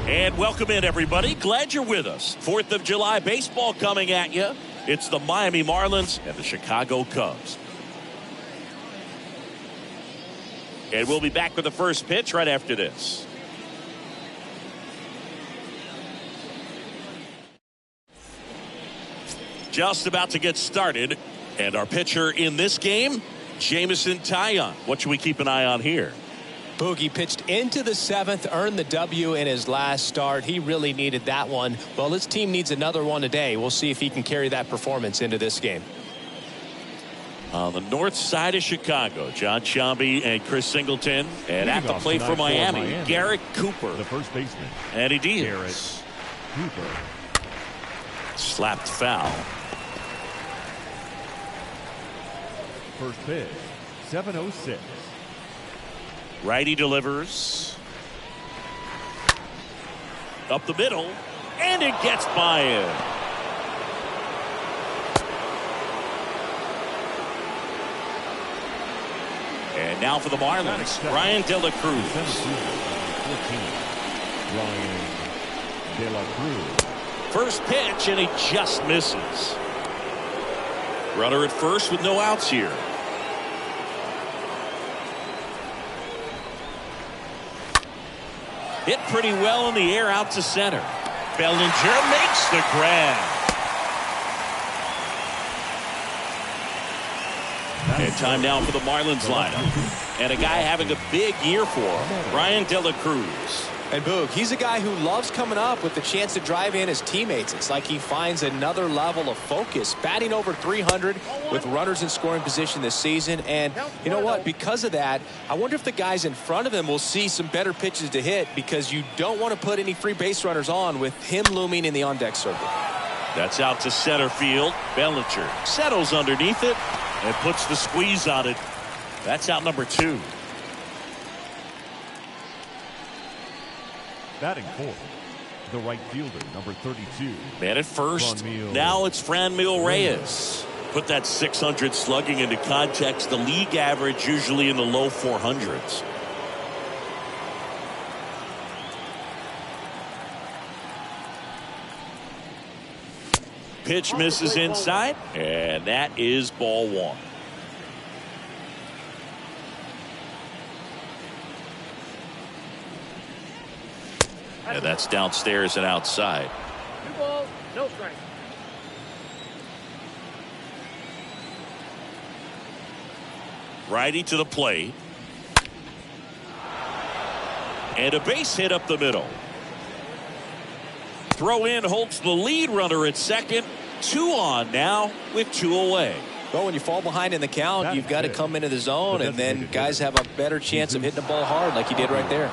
And welcome in, everybody. Glad you're with us. 4th of July baseball coming at you. It's the Miami Marlins and the Chicago Cubs. And we'll be back with the first pitch right after this. Just about to get started. And our pitcher in this game, Jameson Taillon. What should we keep an eye on here? Boogie pitched into the 7th, earned the W in his last start. He really needed that one. Well, his team needs another one today. We'll see if he can carry that performance into this game. On the north side of Chicago, John Sciambi and Chris Singleton. And at the plate for Miami, Garrett Cooper. The first baseman. Eddie Diaz. Garrett Cooper. Slapped foul. First pitch, 7:06. Righty delivers. Up the middle. And it gets by him. And now for the Marlins, Ryan De La Cruz. 14, Ryan De La Cruz. First pitch, and he just misses. Runner at first with no outs here. Hit pretty well in the air out to center. Bellinger makes the grab. And time now for the Marlins lineup. And a guy having a big year for him, Ryan De La Cruz. And Boog, he's a guy who loves coming up with the chance to drive in his teammates. It's like he finds another level of focus. Batting over 300 with runners in scoring position this season. And you know what? Because of that, I wonder if the guys in front of him will see some better pitches to hit, because you don't want to put any free base runners on with him looming in the on-deck circle. That's out to center field. Bellinger settles underneath it and puts the squeeze on it. That's out number 2. Batting fourth, the right fielder, number 32. Man at first. Franmil. Now it's Franmil Reyes. Put that 600 slugging into context. The league average usually in the low 400s. Pitch misses inside, and that is ball 1. And that's downstairs and outside. 2 balls, no strike. Righty to the plate. And a base hit up the middle. Throw in holds the lead runner at second. 2 on now with 2 away. Well, when you fall behind in the count, you've got to come into the zone, and then guys have a better chance of hitting the ball hard like he did right there.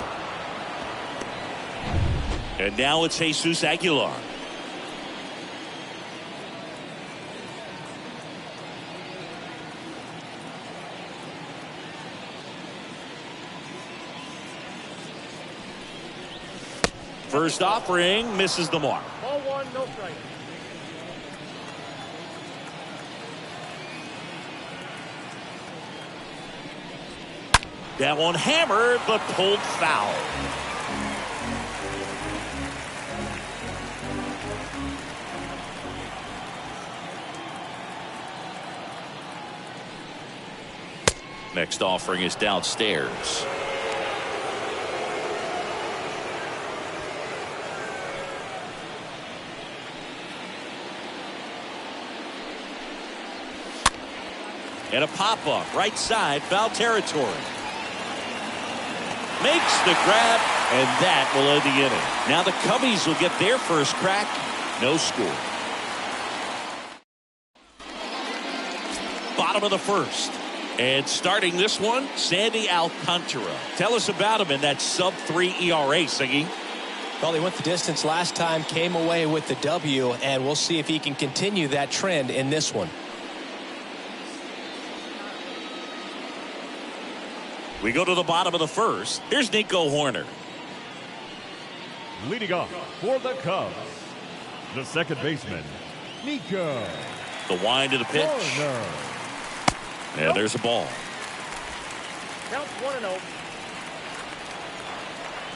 And now it's Jesus Aguilar. First offering misses the mark. Ball 1, no strike. That one hammered but pulled foul. Next offering is downstairs. And a pop-up right side, foul territory. Makes the grab, and that will end the inning. Now the Cubbies will get their first crack. No score. Bottom of the first. And starting this one, Sandy Alcantara. Tell us about him in that sub-3 ERA, Siggy. Well, he went the distance last time, came away with the W, and we'll see if he can continue that trend in this one. We go to the bottom of the first. Here's Nico Hoerner. Leading off for the Cubs, the second baseman, Nico. The wind to the pitch. Hoerner. And there's a ball. Counts 1-0.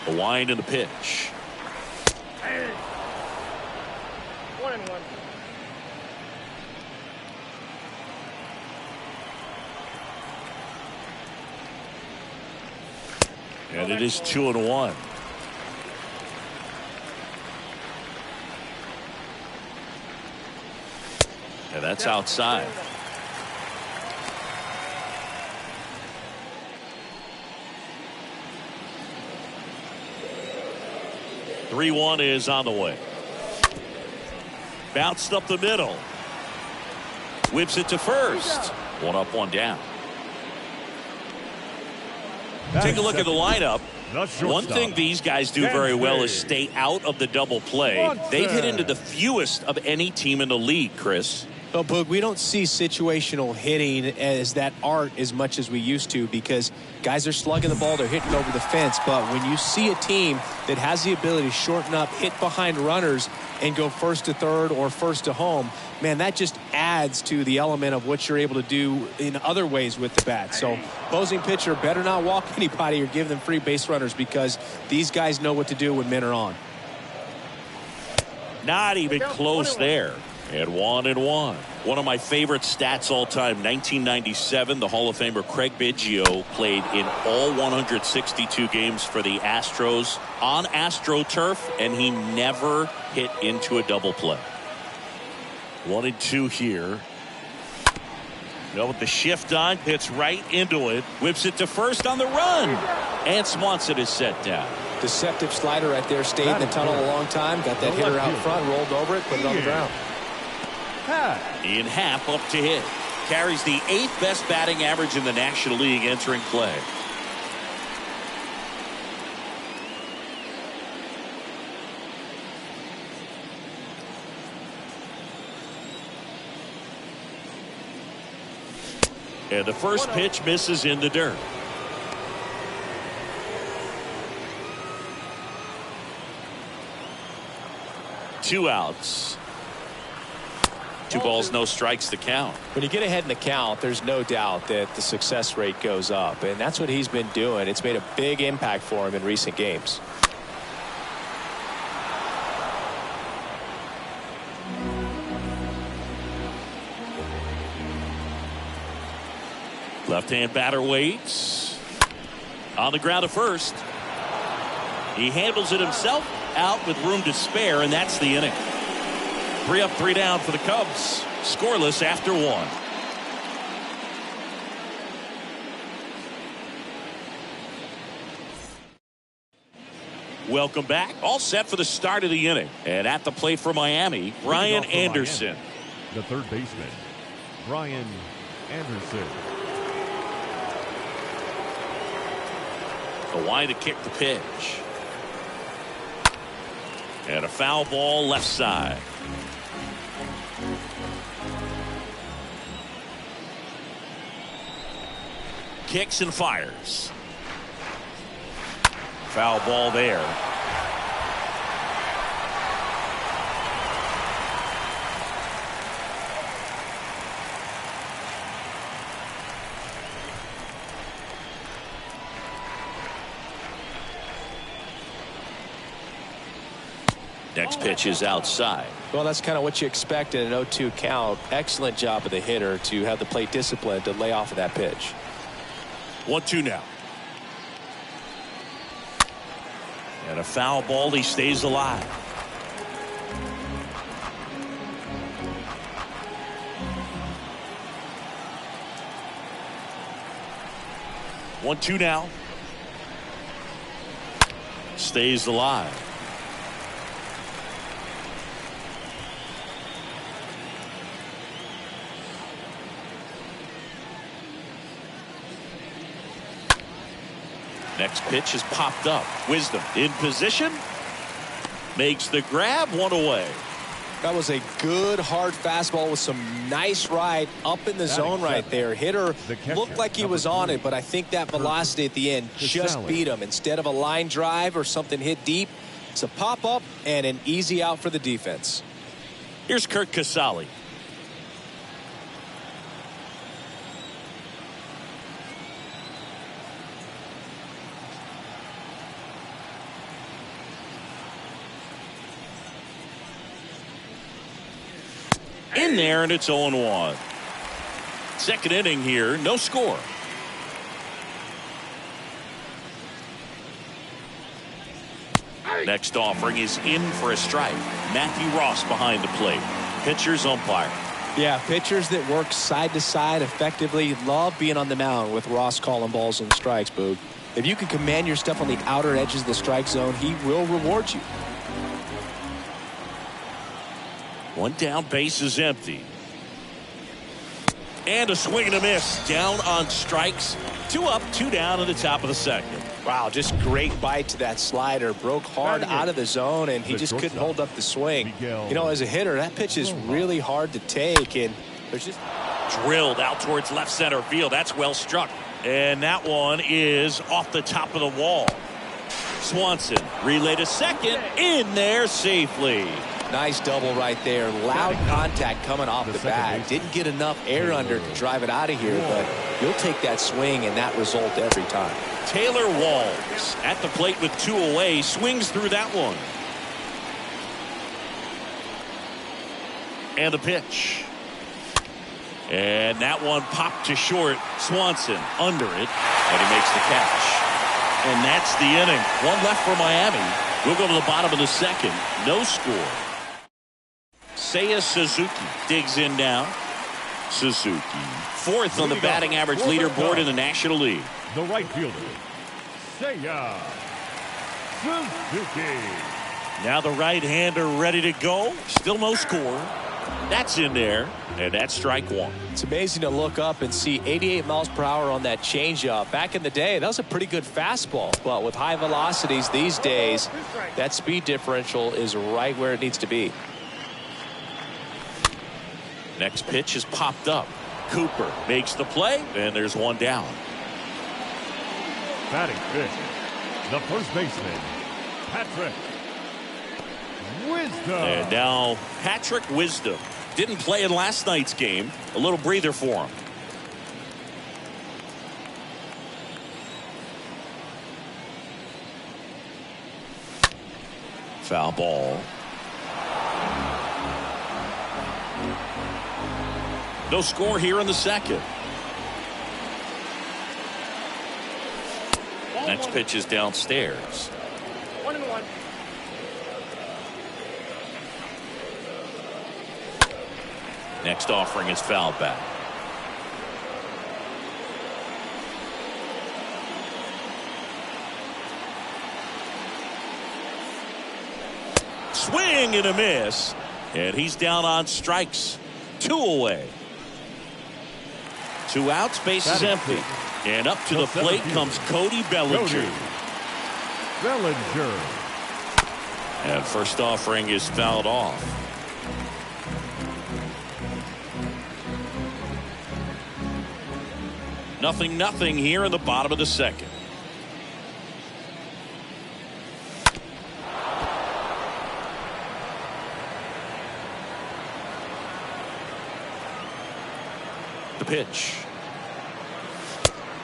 The wind and the pitch. 1-1. And it is 2-1. And that's outside. Three one is on the way. Bounced up the middle. Whips it to first. One up, one down. Take a look at the lineup. One thing these guys do very well is stay out of the double play. They've hit into the fewest of any team in the league, Chris. Well, Boog, we don't see situational hitting as that art as much as we used to because guys are slugging the ball, they're hitting over the fence. But when you see a team that has the ability to shorten up, hit behind runners, and go first to third or first to home, man, that just adds to the element of what you're able to do in other ways with the bat. So opposing pitcher better not walk anybody or give them free base runners because these guys know what to do when men are on. Not even close there. And 1-1. One of my favorite stats all time, 1997, the Hall of Famer Craig Biggio played in all 162 games for the Astros on AstroTurf, and he never hit into a double play. 1-2 here. Now with the shift on, hits right into it, whips it to first on the run, and Swanson is set down. Deceptive slider right there, stayed in the tunnel a long time, got that hitter out front, rolled over it, put it on the ground. In half up to hit. Carries the 8th best batting average in the National League entering play. And the first pitch misses in the dirt. Two outs. 2 balls, no strikes to count. When you get ahead in the count, there's no doubt that the success rate goes up, and that's what he's been doing. It's made a big impact for him in recent games. Left-hand batter waits. On the ground to first. He handles it himself, out with room to spare, and that's the inning. 3 up, 3 down for the Cubs. Scoreless after 1. Welcome back. All set for the start of the inning. And at the plate for Miami, Brian Anderson. The third baseman, Brian Anderson. The line to kick the pitch. And a foul ball left side. Kicks and fires. Foul ball there. Next pitch is outside. Well, that's kind of what you expect in an 0-2 count. Excellent job of the hitter to have the plate discipline to lay off of that pitch. 1-2 now. And a foul ball. He stays alive. One, two now. Stays alive. Next pitch is popped up. Wisdom in position. Makes the grab, one away. That was a good hard fastball with some nice ride up in the zone right there. Hitter looked like he was on it, but I think that velocity at the end just beat him. Instead of a line drive or something hit deep, it's a pop up and an easy out for the defense. Here's Curt Casali. in there, and it's 0-1. Second inning here, no score. Next offering is in for a strike. Matthew Ross behind the plate. Pitcher's umpire. Yeah, pitchers that work side to side effectively love being on the mound with Ross calling balls and strikes, Boog. If you can command your stuff on the outer edges of the strike zone, he will reward you. One down, base is empty. And a swing and a miss. Down on strikes. 2 up, 2 down in the top of the second. Wow, just great bite to that slider. Broke hard out of the zone, and he just couldn't hold up the swing. You know, as a hitter, that pitch is really hard to take, and there's just... Drilled out towards left center field. That's well struck. And that one is off the top of the wall. Swanson relay to second. In there safely. Nice double right there. Loud contact coming off the bat. Didn't get enough air under to drive it out of here, but you'll take that swing and that result every time. Taylor Walls at the plate with 2 away. Swings through that one. And the pitch. And that one popped to short. Swanson under it. And he makes the catch. And that's the inning. 1 left for Miami. We'll go to the bottom of the second. No score. Seiya Suzuki digs in now. Suzuki, 4th on the batting average leaderboard in the National League. The right fielder, Seiya Suzuki. Now the right-hander ready to go. Still no score. That's in there, and that's strike 1. It's amazing to look up and see 88 miles per hour on that changeup. Back in the day, that was a pretty good fastball. But with high velocities these days, that speed differential is right where it needs to be. Next pitch is popped up. Cooper makes the play, and there's 1 down. Batting fifth, the first baseman, Patrick Wisdom. And now Patrick Wisdom didn't play in last night's game. A little breather for him. Foul ball. No score here in the second. Next pitch is downstairs. 1-1. Next offering is fouled back. Swing and a miss. And he's down on strikes. 2 away. 2 outs, base is empty. And up to the plate comes Cody Bellinger. Bellinger. And first offering is fouled off. Nothing here in the bottom of the second. The pitch.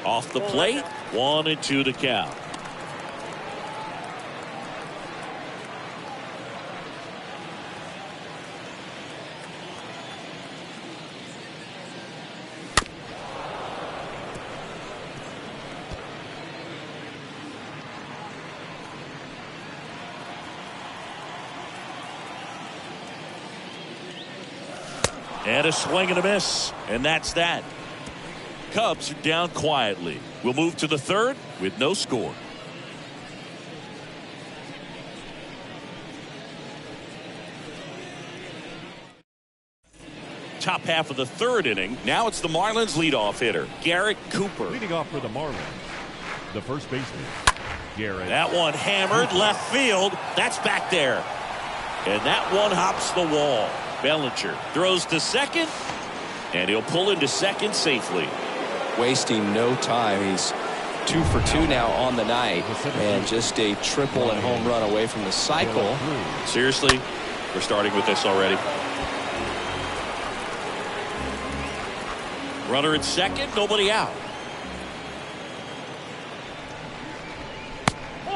Off the plate. 1-2 the count. And a swing and a miss. And that's that. Cubs are down quietly. We'll move to the third with no score. Top half of the third inning. Now it's the Marlins leadoff hitter, Garrett Cooper. Leading off for the Marlins, the first baseman, Garrett. That one hammered left field. That's back there. And that one hops the wall. Bellinger throws to second, and he'll pull into second safely. Wasting no time. He's 2 for 2 now on the night, and just a triple and home run away from the cycle. Seriously, we're starting with this already. Runner at second, nobody out.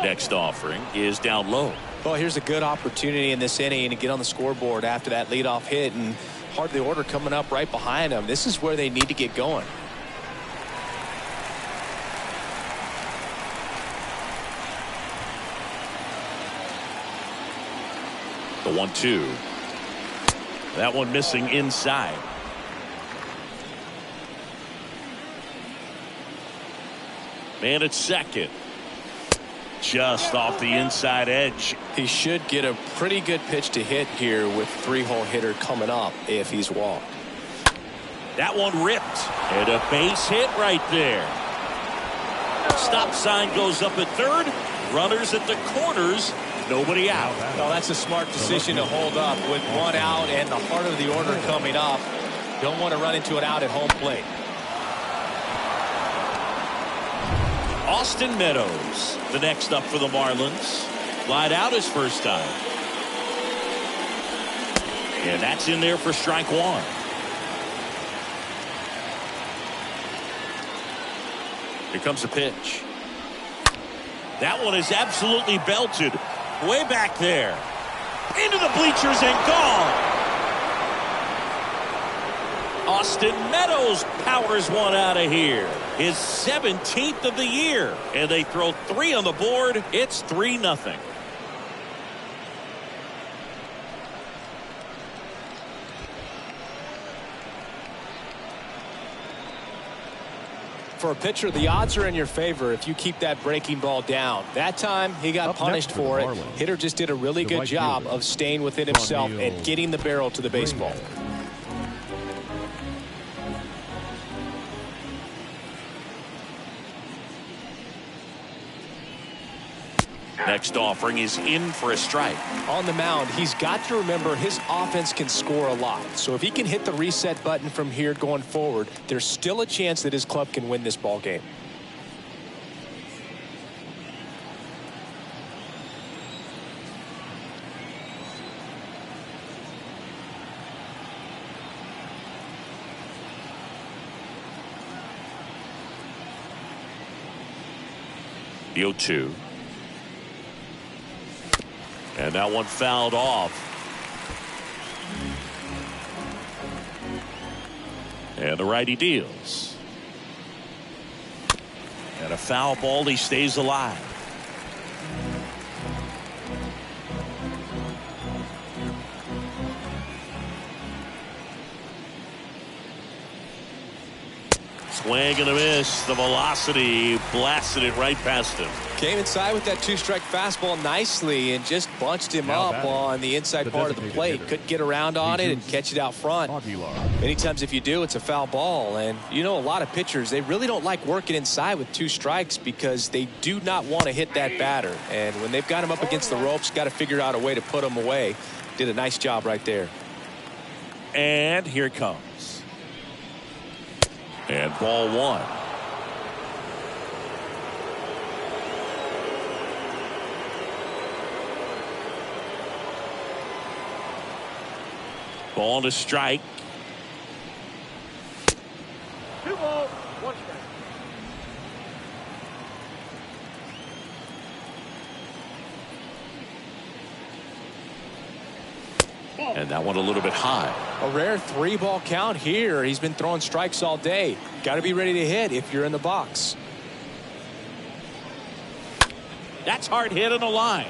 Next offering is down low. Well, here's a good opportunity in this inning to get on the scoreboard after that leadoff hit and part of the order coming up right behind him. This is where they need to get going. The 1-2. That one missing inside. Man at second. Just off the inside edge. He should get a pretty good pitch to hit here with 3-hole hitter coming up if he's walked. That one ripped. And a base hit right there. Stop sign goes up at third. Runners at the corners. Nobody out. Well, that's a smart decision to hold up with one out and the heart of the order coming up. Don't want to run into an out at home plate. Austin Meadows, the next up for the Marlins. Lied out his first time. And that's in there for strike one. Here comes the pitch. That one is absolutely belted. Way back there. Into the bleachers and gone. Austin Meadows powers one out of here. His 17th of the year. And they throw 3 on the board. It's 3-0. For a pitcher, the odds are in your favor if you keep that breaking ball down. That time, he got punished for it. Hitter just did a really good job of staying within himself and getting the barrel to the baseball. Next offering is in for a strike. On the mound, he's got to remember his offense can score a lot. So if he can hit the reset button from here going forward, there's still a chance that his club can win this ball game. The 0-2. And that one fouled off. And the righty deals. And a foul ball. He stays alive. Swing and a miss. The velocity blasted it right past him. Came inside with that 2-strike fastball nicely and just bunched him up on the inside part of the plate. Couldn't get around on it and catch it out front. Many times if you do, it's a foul ball. And you know, a lot of pitchers, they really don't like working inside with 2 strikes because they do not want to hit that batter. And when they've got him up against the ropes, got to figure out a way to put him away. Did a nice job right there. And here it comes. And ball 1. Ball to strike. 2 balls, 1 strike. And that one a little bit high. A rare 3-ball count here. He's been throwing strikes all day. Got to be ready to hit if you're in the box. That's hard hit on the line.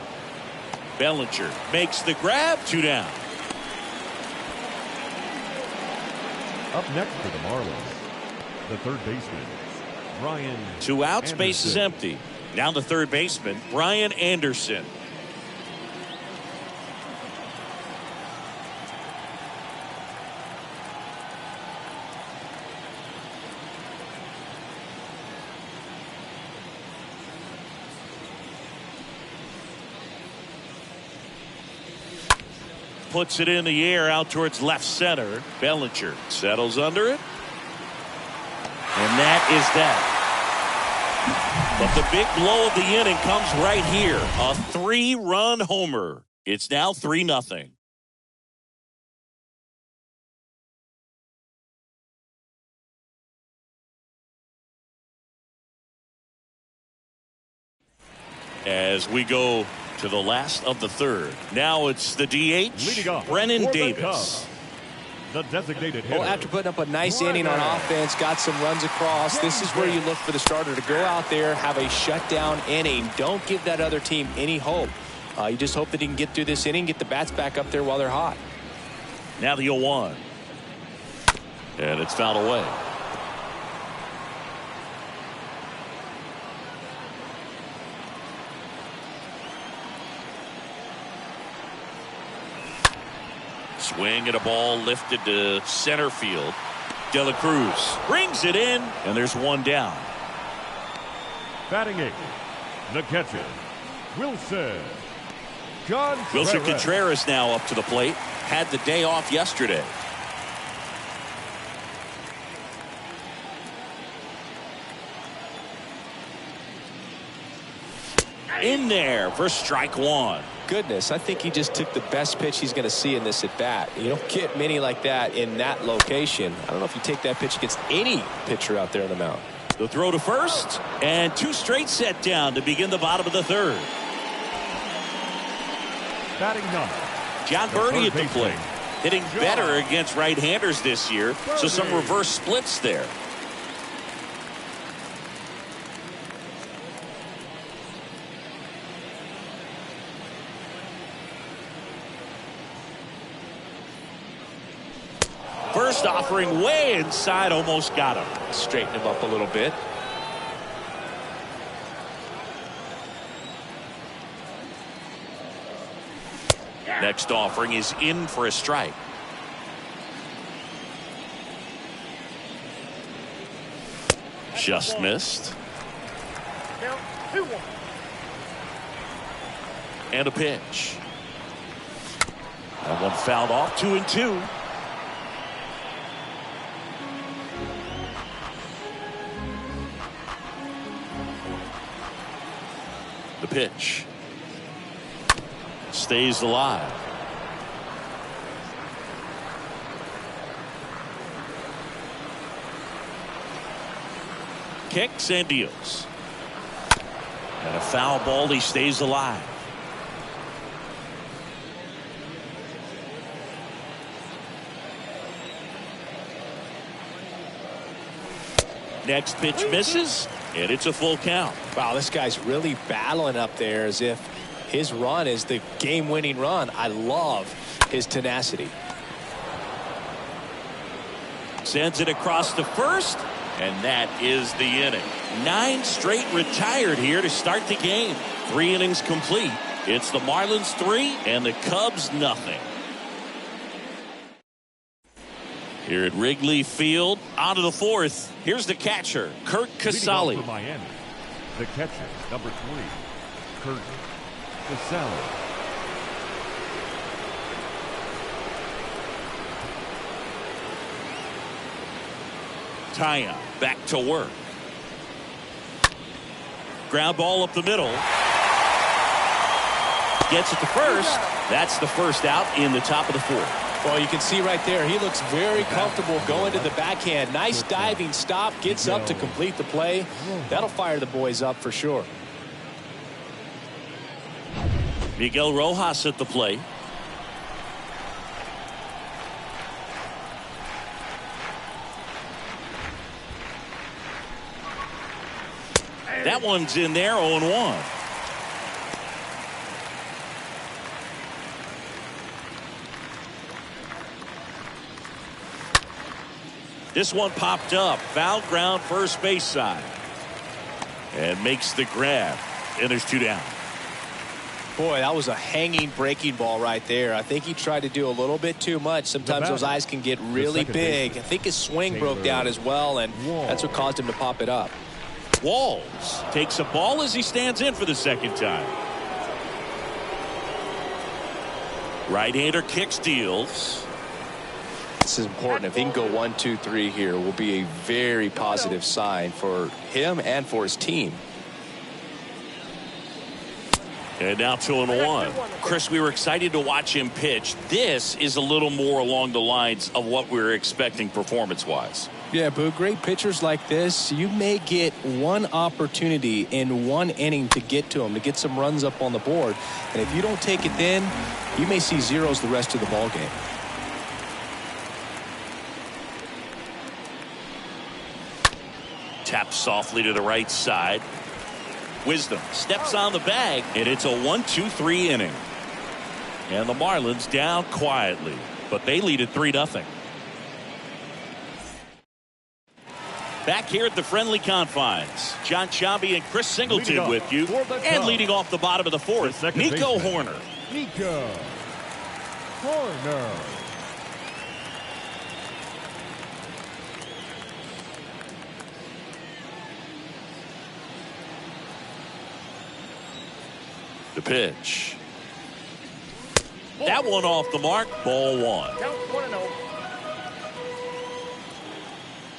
Bellinger makes the grab. 2 down. Up next for the Marlins, the third baseman, Brian. 2 outs, base is empty. Now the third baseman, Brian Anderson. Puts it in the air out towards left center. Bellinger settles under it. And that is that. But the big blow of the inning comes right here. A 3-run homer. It's now 3-0. As we go to the last of the third. Now it's the DH, Brennan Davis. the designated hitter. Well, after putting up a nice inning on offense, got some runs across, this is where you look for the starter to go out there, have a shutdown inning. Don't give that other team any hope. You just hope that he can get through this inning, get the bats back up there while they're hot. Now the 0-1. And it's fouled away. Swing at a ball lifted to center field. De La Cruz brings it in, and there's one down. Batting 8, the catcher, Wilson Contreras now up to the plate. Had the day off yesterday. In there for strike one. Goodness, I think he just took the best pitch he's going to see in this at bat. You don't get many like that in that location. I don't know if you take that pitch against any pitcher out there on the mound. The throw to first, and 2 straight set down to begin the bottom of the 3rd. Batting 9, John Birdie at the plate, hitting better against right-handers this year, so some reverse splits there. First offering way inside, almost got him. Straighten him up a little bit. Next offering is in for a strike. Just missed. Count 2-1. And a pitch. That one fouled off. 2-2. The pitch stays alive. Kicks and deals. And a foul ball. He stays alive. Next pitch misses, and it's a full count. Wow, this guy's really battling up there as if his run is the game-winning run. I love his tenacity. Sends it across to first, and that is the inning. 9 straight retired here to start the game. 3 innings complete. It's the Marlins 3 and the Cubs nothing. Here at Wrigley Field, on to the 4th. Here's the catcher, Kurt Casale. For Miami, the catcher, number 3, Kurt Casale. Taya back to work. Ground ball up the middle. Gets it to first. That's the first out in the top of the 4th. Well, you can see right there, he looks very comfortable going to the backhand. Nice diving stop, gets up to complete the play. That'll fire the boys up for sure. Miguel Rojas at the plate. That one's in there, 0-1. This one popped up. Foul ground, first base side. And makes the grab. And there's 2 down. Boy, that was a hanging breaking ball right there. I think he tried to do a little bit too much. Sometimes those eyes can get really big. I think his swing broke down as well, and that's what caused him to pop it up. Walls takes a ball as he stands in for the 2nd time. Right-hander kicks, deals. This is important. If he can go 1, 2, 3 here, will be a very positive sign for him and for his team. And now 2-1. Chris, we were excited to watch him pitch. This is a little more along the lines of what we were expecting performance-wise. Yeah, Boo, great pitchers like this, you may get one opportunity in one inning to get to them, to get some runs up on the board. And if you don't take it then, you may see zeros the rest of the ball game. Taps softly to the right side. Wisdom steps on the bag, and it's a 1-2-3 inning. And the Marlins down quietly, but they lead at 3-0. Back here at the friendly confines, John Sciambi and Chris Singleton with you. And leading off the bottom of the fourth, Nico Hoerner. Nico Hoerner. The pitch. That one off the mark. Ball 1. Count 1-0.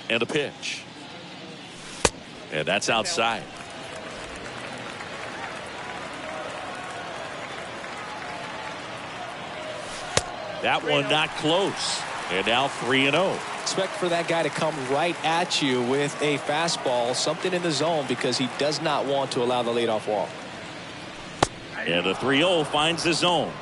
And a pitch. And that's outside. That one not close. And now 3-0. Expect for that guy to come right at you with a fastball, something in the zone, because he does not want to allow the leadoff walk. And the 3-0 finds the zone.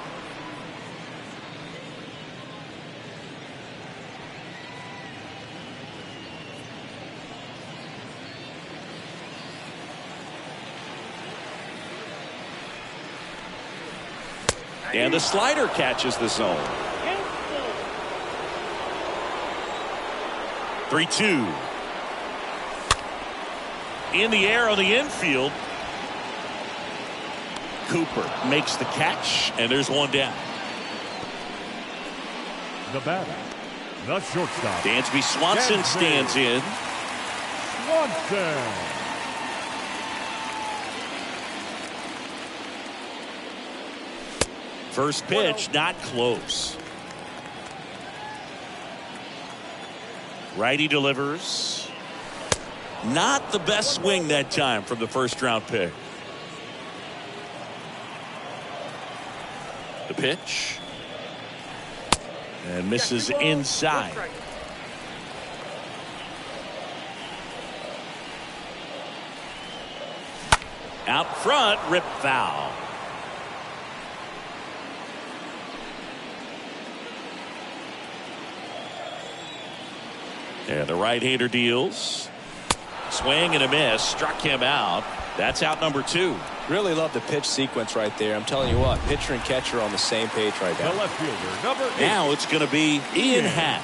And the slider catches the zone. 3-2. In the air on the infield. Cooper makes the catch, and there's one down. The batter, the shortstop. Dansby Swanson stands in. Swanson. First pitch, not close. Righty delivers. Not the best swing that time from the first round pick. The pitch. And misses inside. Out front, rip foul. And the right-hander deals. Swing and a miss. Struck him out. That's out number 2. Really love the pitch sequence right there. I'm telling you what, pitcher and catcher are on the same page right now. The left fielder, number 8. Now it's going to be Ian Happ.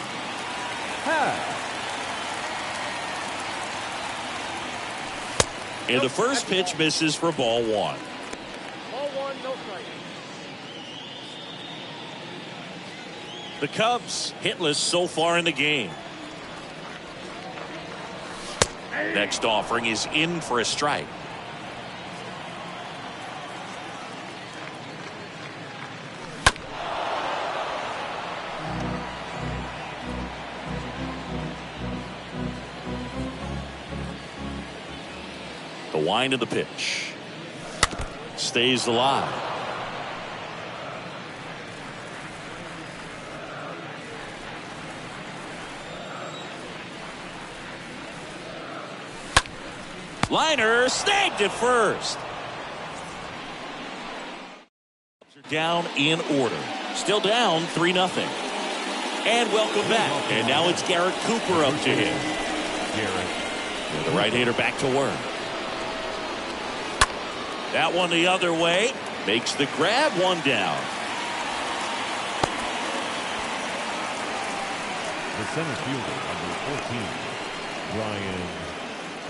And the first pitch misses for ball 1. Ball 1, no strike. The Cubs hitless so far in the game. Next offering is in for a strike. The wind of the pitch. Stays alive. Liner snagged at first. Down in order. Still down 3-0. And welcome back. And now it's Garrett Cooper up to him. And the right-hander back to work. That one the other way. Makes the grab, one down. The center fielder, number 14, Brian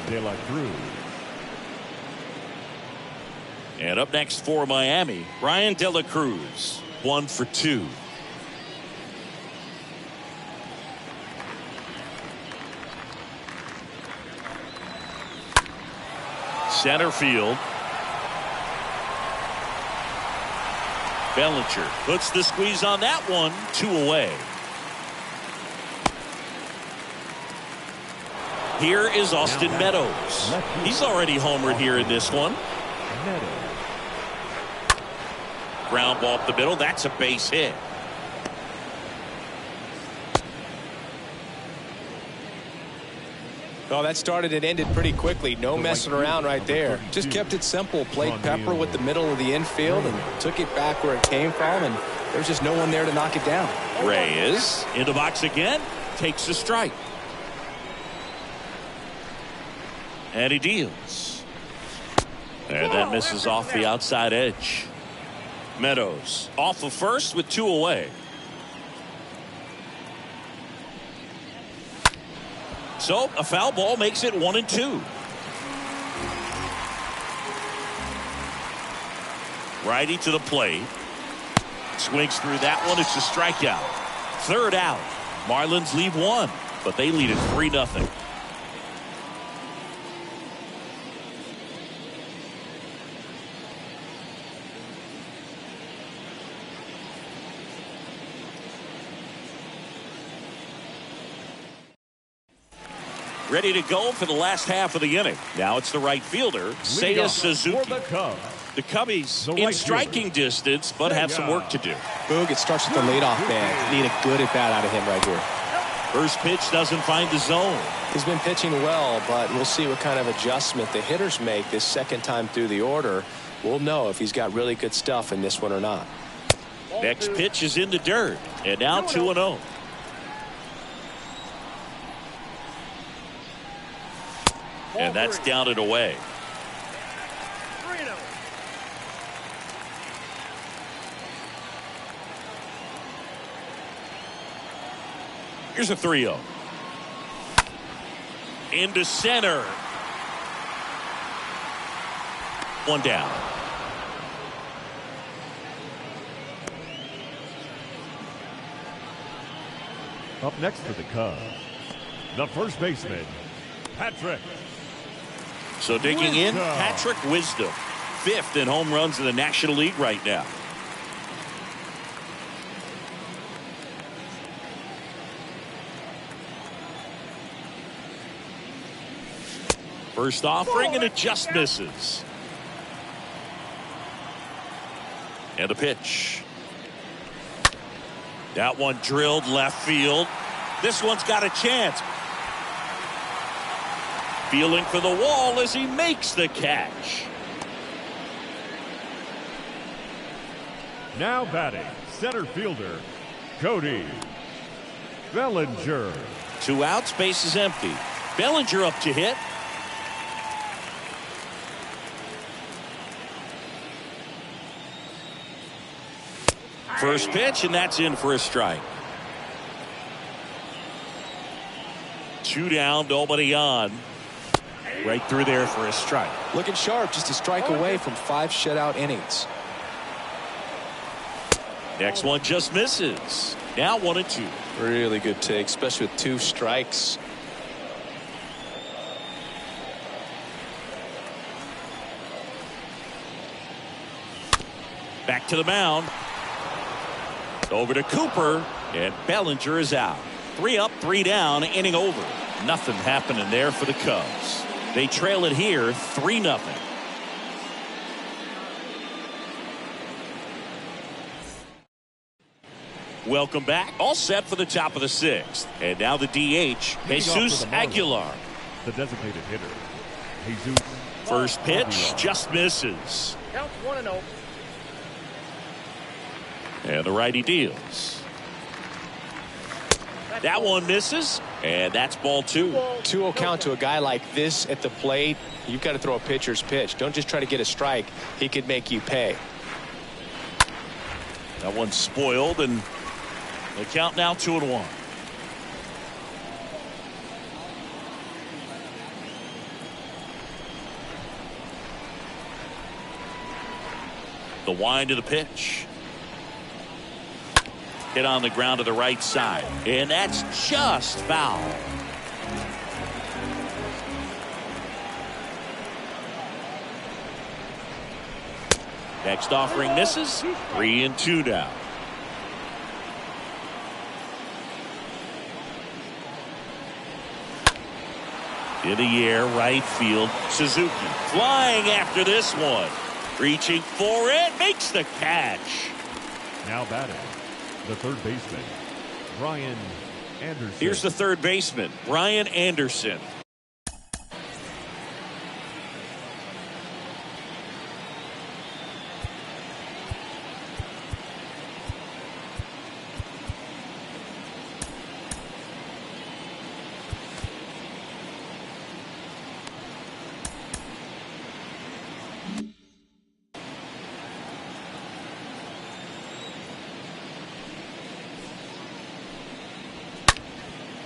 De La Cruz. And up next for Miami, Brian De La Cruz. 1 for 2. Center field. Bellinger puts the squeeze on that one. 2 away. Here is Austin Meadows. He's already homered here in this one. Ground ball up the middle. That's a base hit. Oh, that started and ended pretty quickly. No messing around right there. Just kept it simple. Played Pepper with the middle of the infield and took it back where it came from, and there's just no one there to knock it down. Reyes in the box again. Takes the strike. And he deals. And that misses off the outside edge. Meadows off of first with 2 away. So a foul ball makes it 1-2. Righty to the plate. Swings through that one. It's a strikeout. 3rd out. Marlins leave 1, but they lead it 3-0. Ready to go for the last half of the inning. Now it's the right fielder, Seiya Suzuki. The Cubbies in striking distance, but have some work to do. Boog, it starts with the leadoff man. Need a good at-bat out of him right here. First pitch doesn't find the zone. He's been pitching well, but we'll see what kind of adjustment the hitters make this second time through the order. We'll know if he's got really good stuff in this one or not. Next pitch is in the dirt, and now 2-0. And that's down and away. 3-0. Here's a 3-0. Into center. 1 down. Up next for the Cubs, the first baseman, Patrick. So digging in, Patrick Wisdom, 5th in home runs in the National League right now. First offering, and it just misses. And a pitch. That one drilled left field. This one's got a chance. Feeling for the wall as he makes the catch. Now batting, center fielder, Cody Bellinger. 2 outs, base is empty. Bellinger up to hit. First pitch, and that's in for a strike. 2 down, nobody on. Right through there for a strike. Looking sharp, just a strike away from 5 shutout innings. Next one just misses. Now 1-2. Really good take, especially with 2 strikes. Back to the mound. Over to Cooper, and Bellinger is out. 3 up, 3 down, inning over. Nothing happening there for the Cubs. They trail it here 3-0. Welcome back. All set for the top of the 6th. And now the DH, Jesus Aguilar. The designated hitter, Jesus. First pitch just misses. Counts 1-0. And the righty deals. That one misses, and that's ball 2. 2-0 count to a guy like this at the plate. You've got to throw a pitcher's pitch. Don't just try to get a strike. He could make you pay. That one's spoiled, and the count now 2-1. The wind of the pitch. Hit on the ground to the right side, and that's just foul. Next offering misses. 3-2 now. In the air, right field. Suzuki flying after this one. Reaching for it, makes the catch. Now batting, the third baseman, Brian Anderson. Here's the third baseman, Brian Anderson.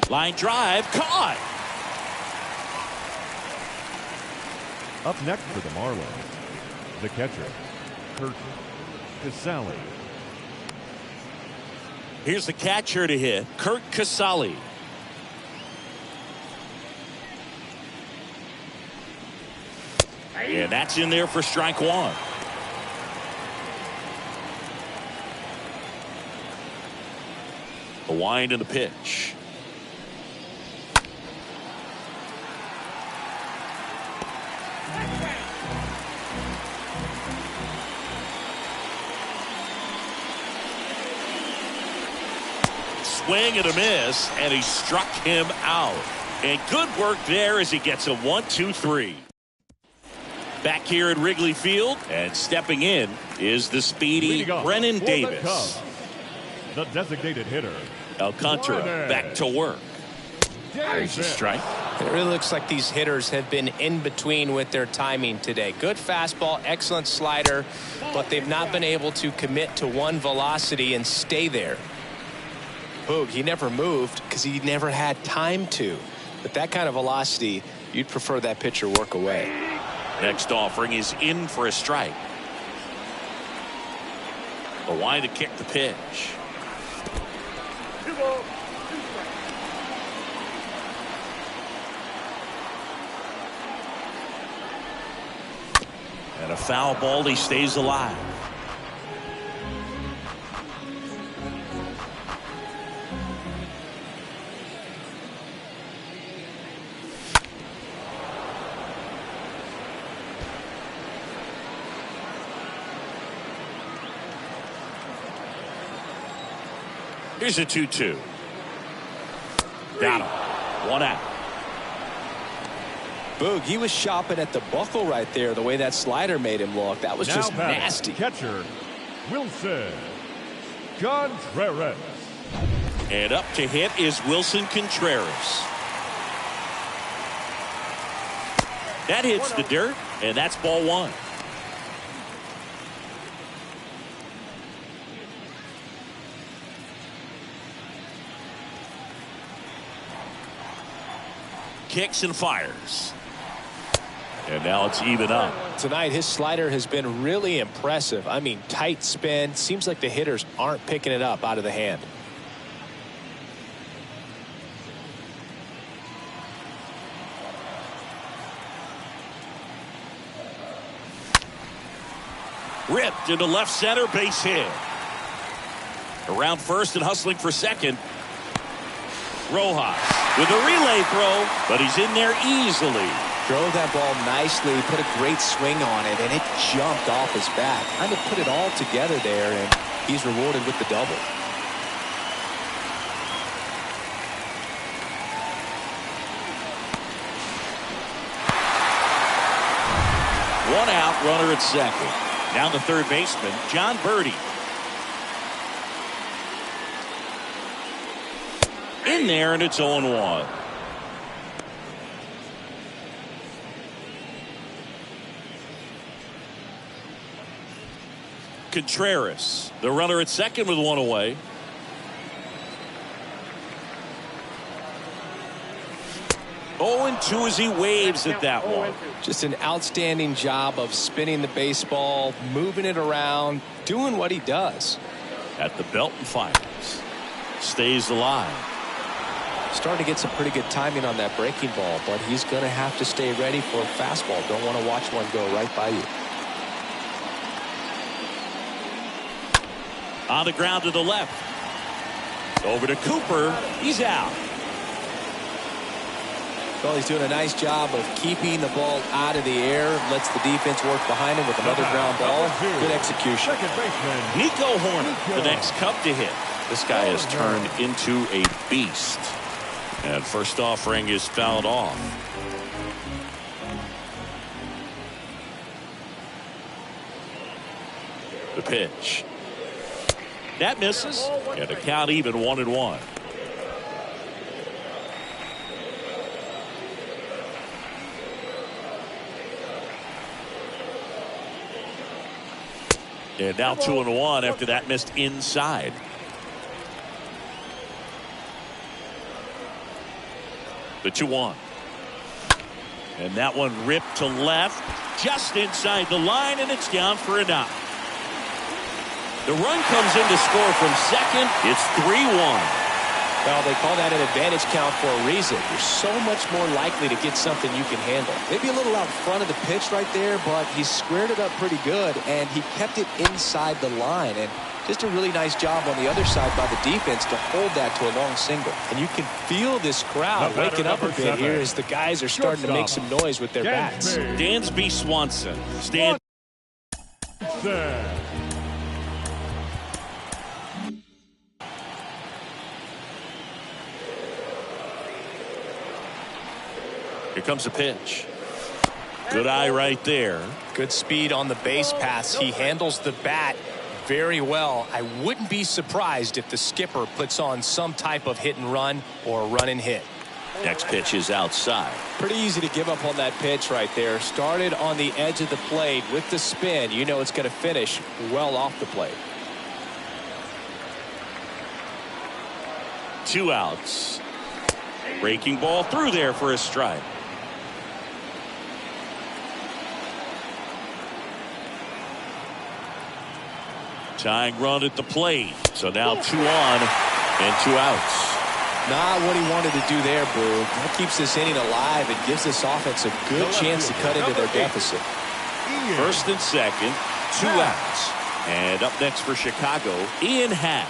Line drive, caught. Up next for the Marlins, the catcher, Kurt Casale. Here's the catcher to hit, Kurt Casale. And that's in there for strike one. The wind and the pitch. Swing and a miss, and he struck him out. And good work there as he gets a 1-2-3. Back here at Wrigley Field, and stepping in is the speedy Brennan Davis. The designated hitter, Alcantara back to work. There's a strike. It really looks like these hitters have been in between with their timing today. Good fastball, excellent slider, but they've not been able to commit to one velocity and stay there. Boog, he never moved because he never had time to. But that kind of velocity, you'd prefer that pitcher work away. Next offering is in for a strike. The wind to kick the pitch. 2 balls, 2 strikes. And a foul ball, he stays alive. Here's a 2-2. Got him. 1 out. Boog, he was shopping at the buckle right there, the way that slider made him look. That was just nasty. Catcher, Wilson Contreras. And up to hit is Wilson Contreras. That hits the dirt, and that's ball 1. Kicks and fires. And now it's even up. Tonight, his slider has been really impressive. I mean, tight spin. Seems like the hitters aren't picking it up out of the hand. Ripped into left center, base hit. Around first and hustling for second. Rojas with a relay throw, but he's in there easily. Drove that ball nicely, put a great swing on it, and it jumped off his bat. Kind of put it all together there, and he's rewarded with the double. One out, runner at second. Down the third baseman, John Birdie. In there, and it's 0-1. Contreras, the runner at second with 1 away. Oh, 2 as he waves at that one. Just an outstanding job of spinning the baseball, moving it around, doing what he does. At the belt and fires. Stays alive. Starting to get some pretty good timing on that breaking ball, but he's going to have to stay ready for a fastball. Don't want to watch one go right by you. On the ground to the left. Over to Cooper. He's out. Well, he's doing a nice job of keeping the ball out of the air. Lets the defense work behind him with another ground ball. Good execution. Second baseman, Nico Horner, the next Cub to hit. This guy has turned into a beast. And first offering is fouled off. The pitch. That misses. And a count even 1-1. And now 2-1 after that missed inside. The 2-1. And that one ripped to left, just inside the line, and it's down for a knock. The run comes in to score from second. It's 3-1. Well, they call that an advantage count for a reason. You're so much more likely to get something you can handle. Maybe a little out front of the pitch right there, but he squared it up pretty good, and he kept it inside the line. And just a really nice job on the other side by the defense to hold that to a long single. And you can feel this crowd waking up a bit here as the guys are starting to make some noise with their bats. Dansby Swanson. Here comes a pitch. Good eye right there. Good speed on the base paths. He handles the bat very well. I wouldn't be surprised if the skipper puts on some type of hit and run or a run and hit. Next pitch is outside. Pretty easy to give up on that pitch right there. Started on the edge of the plate with the spin. You know it's going to finish well off the plate. 2 outs. Breaking ball through there for a strike. Tying run at the plate. So now 2 on and 2 outs. Not what he wanted to do there, Boo. That keeps this inning alive and gives this offense a good chance to cut into their deficit. First and second, 2 outs. And up next for Chicago, Ian Happ.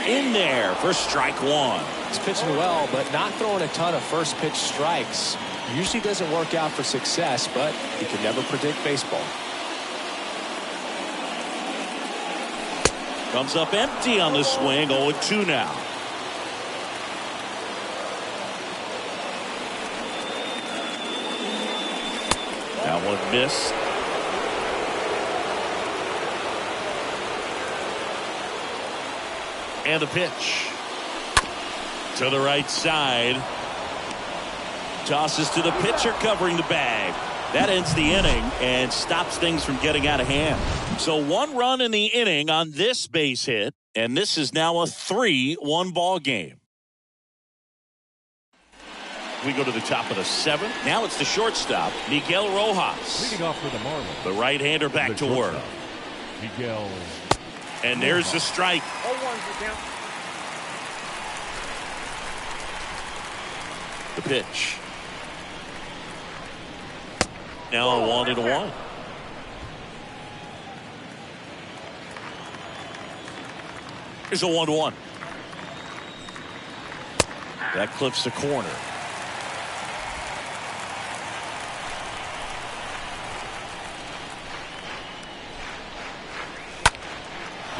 In there for strike 1. He's pitching well, but not throwing a ton of first pitch strikes. Usually doesn't work out for success, but you can never predict baseball. Comes up empty on the swing. 0-2 now. That one missed. And a pitch to the right side. Tosses to the pitcher covering the bag. That ends the inning and stops things from getting out of hand. So 1 run in the inning on this base hit, and this is now a 3-1 ball game. We go to the top of the 7th. Now it's the shortstop, Miguel Rojas. Leading off for the Marlins. The right-hander back to work. Miguel. And there's the strike. 0-1's the count. The pitch. Now a 1-1. Here's a 1-1. That clips the corner.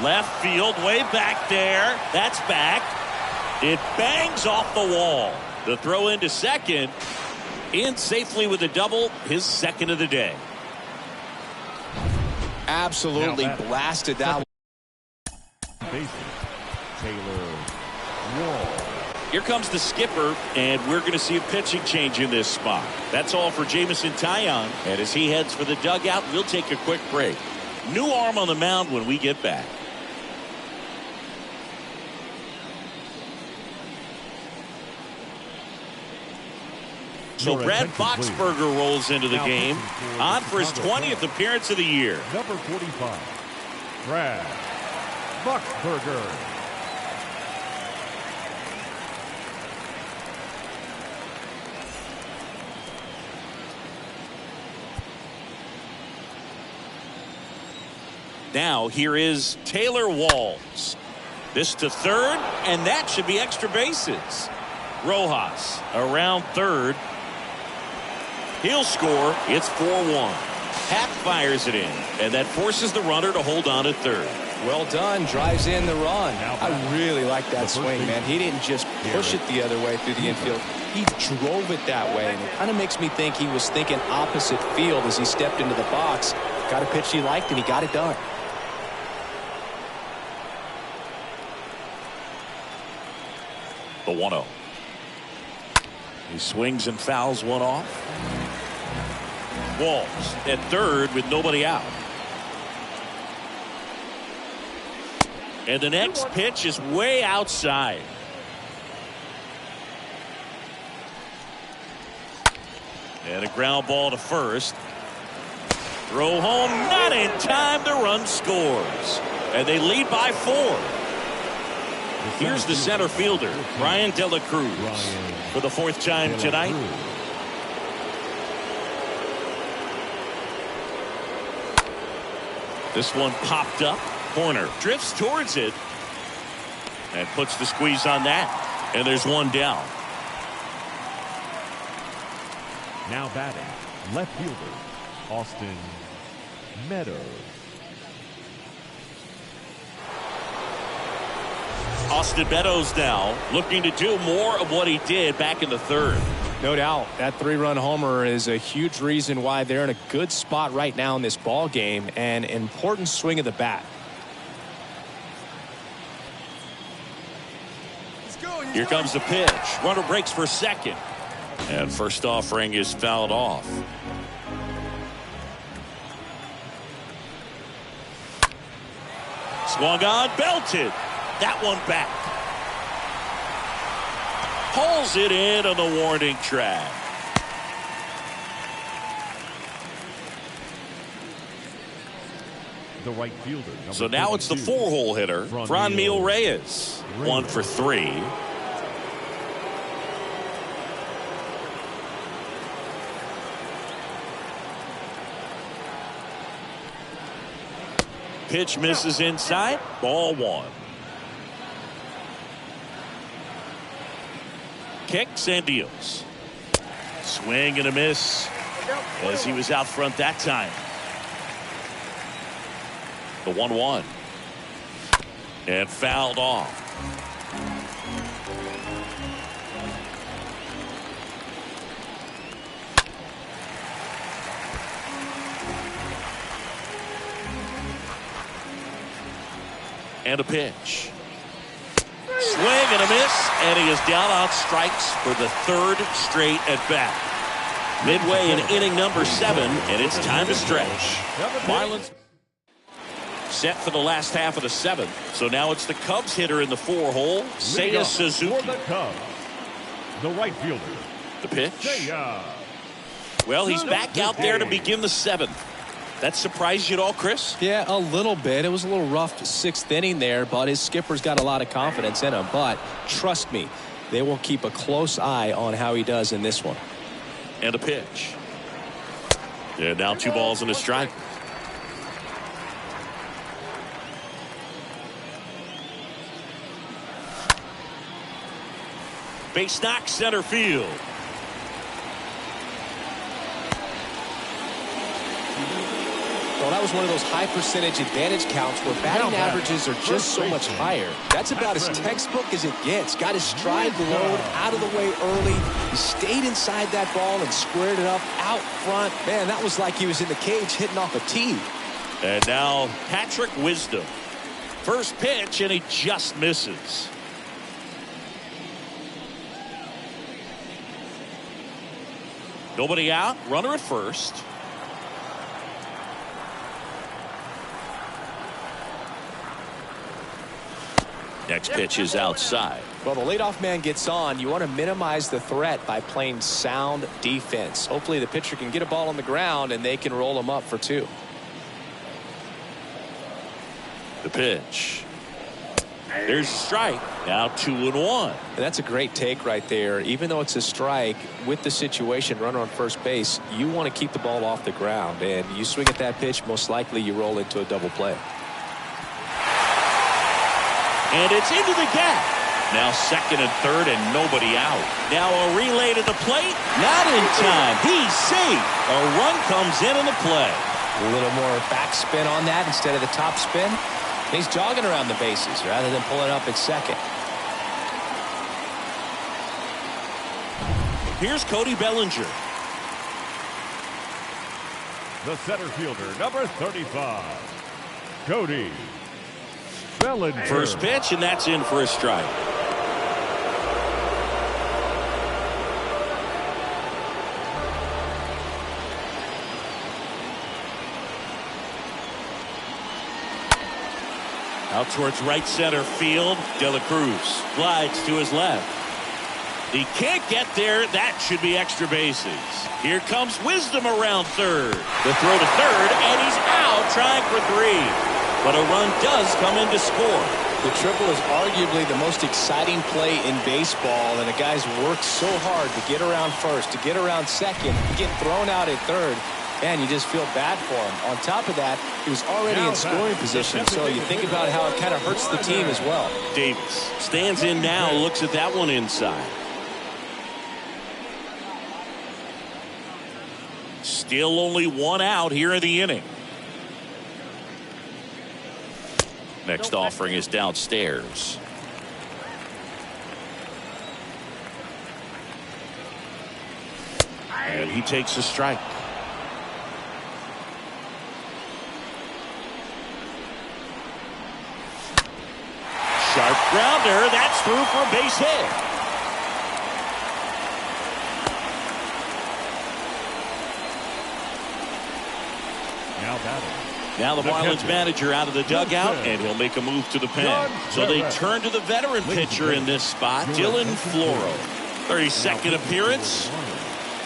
Left field, way back there. That's back. It bangs off the wall. The throw into second. In safely with a double, his second of the day. Absolutely blasted that one. Taylor Wall. Here comes the skipper, and we're going to see a pitching change in this spot. That's all for Jamison Taillon. And as he heads for the dugout, we'll take a quick break. New arm on the mound when we get back. So Brad Boxberger rolls into the game, on for his 20th appearance of the year. Number 45, Brad Boxberger. Now here is Taylor Walls. This to third, and that should be extra bases. Rojas around third. He'll score. It's 4-1. Happ fires it in, and that forces the runner to hold on at third. Well done. Drives in the run. I really like that swing, man. He didn't just push it the other way through the infield. He drove it that way, and it kind of makes me think he was thinking opposite field as he stepped into the box. Got a pitch he liked, and he got it done. The 1-0. He swings and fouls one off. Walls at third with nobody out. And the next pitch is way outside. And a ground ball to first. Throw home, not in time. The run scores. And they lead by 4. Here's the center fielder, Brian De La Cruz, for the 4th time tonight. This one popped up. Corner drifts towards it and puts the squeeze on that. And there's one down. Now batting, left fielder, Austin Meadows. Austin Meadows now looking to do more of what he did back in the 3rd. No doubt that 3-run homer is a huge reason why they're in a good spot right now in this ball game. An important swing of the bat. Here comes the pitch. Runner breaks for second. And first offering is fouled off. Swung on, belted. That one back. Pulls it in on the warning track. The right fielder. So now it's the 4-hole hitter, Franmil Reyes. 1 for 3. Pitch misses inside. Ball 1. Kicks and deals. Swing and a miss as he was out front that time. The 1-1. And fouled off. And a pitch. Swing and a miss, and he is down on strikes for the 3rd straight at bat. Midway in inning number 7, and it's time to stretch. Marlins set for the last half of the 7th. So now it's the Cubs hitter in the 4-hole, Seiya Suzuki. For the Cubs, the right fielder. The pitch. Seiya. Well, he's back out there to begin the 7th. That surprised you at all, Chris? Yeah, a little bit. It was a little rough 6th inning there, but his skipper's got a lot of confidence in him. But trust me, they will keep a close eye on how he does in this one. And a pitch. And now 2 balls and a strike. Base knock, center field. Well, that was one of those high percentage advantage counts where batting averages are just so much higher. That's about as textbook as it gets. Got his stride load out of the way early. He stayed inside that ball and squared it up out front. Man, that was like he was in the cage hitting off a tee. And now Patrick Wisdom. First pitch, and he just misses. Nobody out. Runner at first. Next pitch is outside. Well, the leadoff man gets on. You want to minimize the threat by playing sound defense. Hopefully the pitcher can get a ball on the ground and they can roll him up for 2. The pitch. There's a strike. Now 2-1. And that's a great take right there. Even though it's a strike, with the situation, runner on first base, you want to keep the ball off the ground. And you swing at that pitch, most likely you roll into a double play. And it's into the gap. Now 2nd and 3rd and nobody out. Now a relay to the plate. Not in time. He's safe. A run comes in the play. A little more backspin on that instead of the top spin. He's jogging around the bases rather than pulling up at second. Here's Cody Bellinger. The center fielder, number 35, Cody Bellinger. First pitch, and that's in for a strike. Out towards right center field. De La Cruz glides to his left. He can't get there. That should be extra bases. Here comes Wisdom around third. The throw to third, and he's out trying for 3. But a run does come in to score. The triple is arguably the most exciting play in baseball, and the guy's worked so hard to get around first, to get around second, to get thrown out at third. Man, you just feel bad for him. On top of that, he was already in scoring position, so you think about how it kind of hurts the team as well. Davis stands in now, looks at that one inside. Still only 1 out here in the inning. Next offering is downstairs. And he takes a strike. Sharp grounder. That's through for a base hit. Now the Marlins manager out of the dugout, and he'll make a move to the pen. So they turn to the veteran pitcher in this spot, Dylan Floro. 32nd appearance,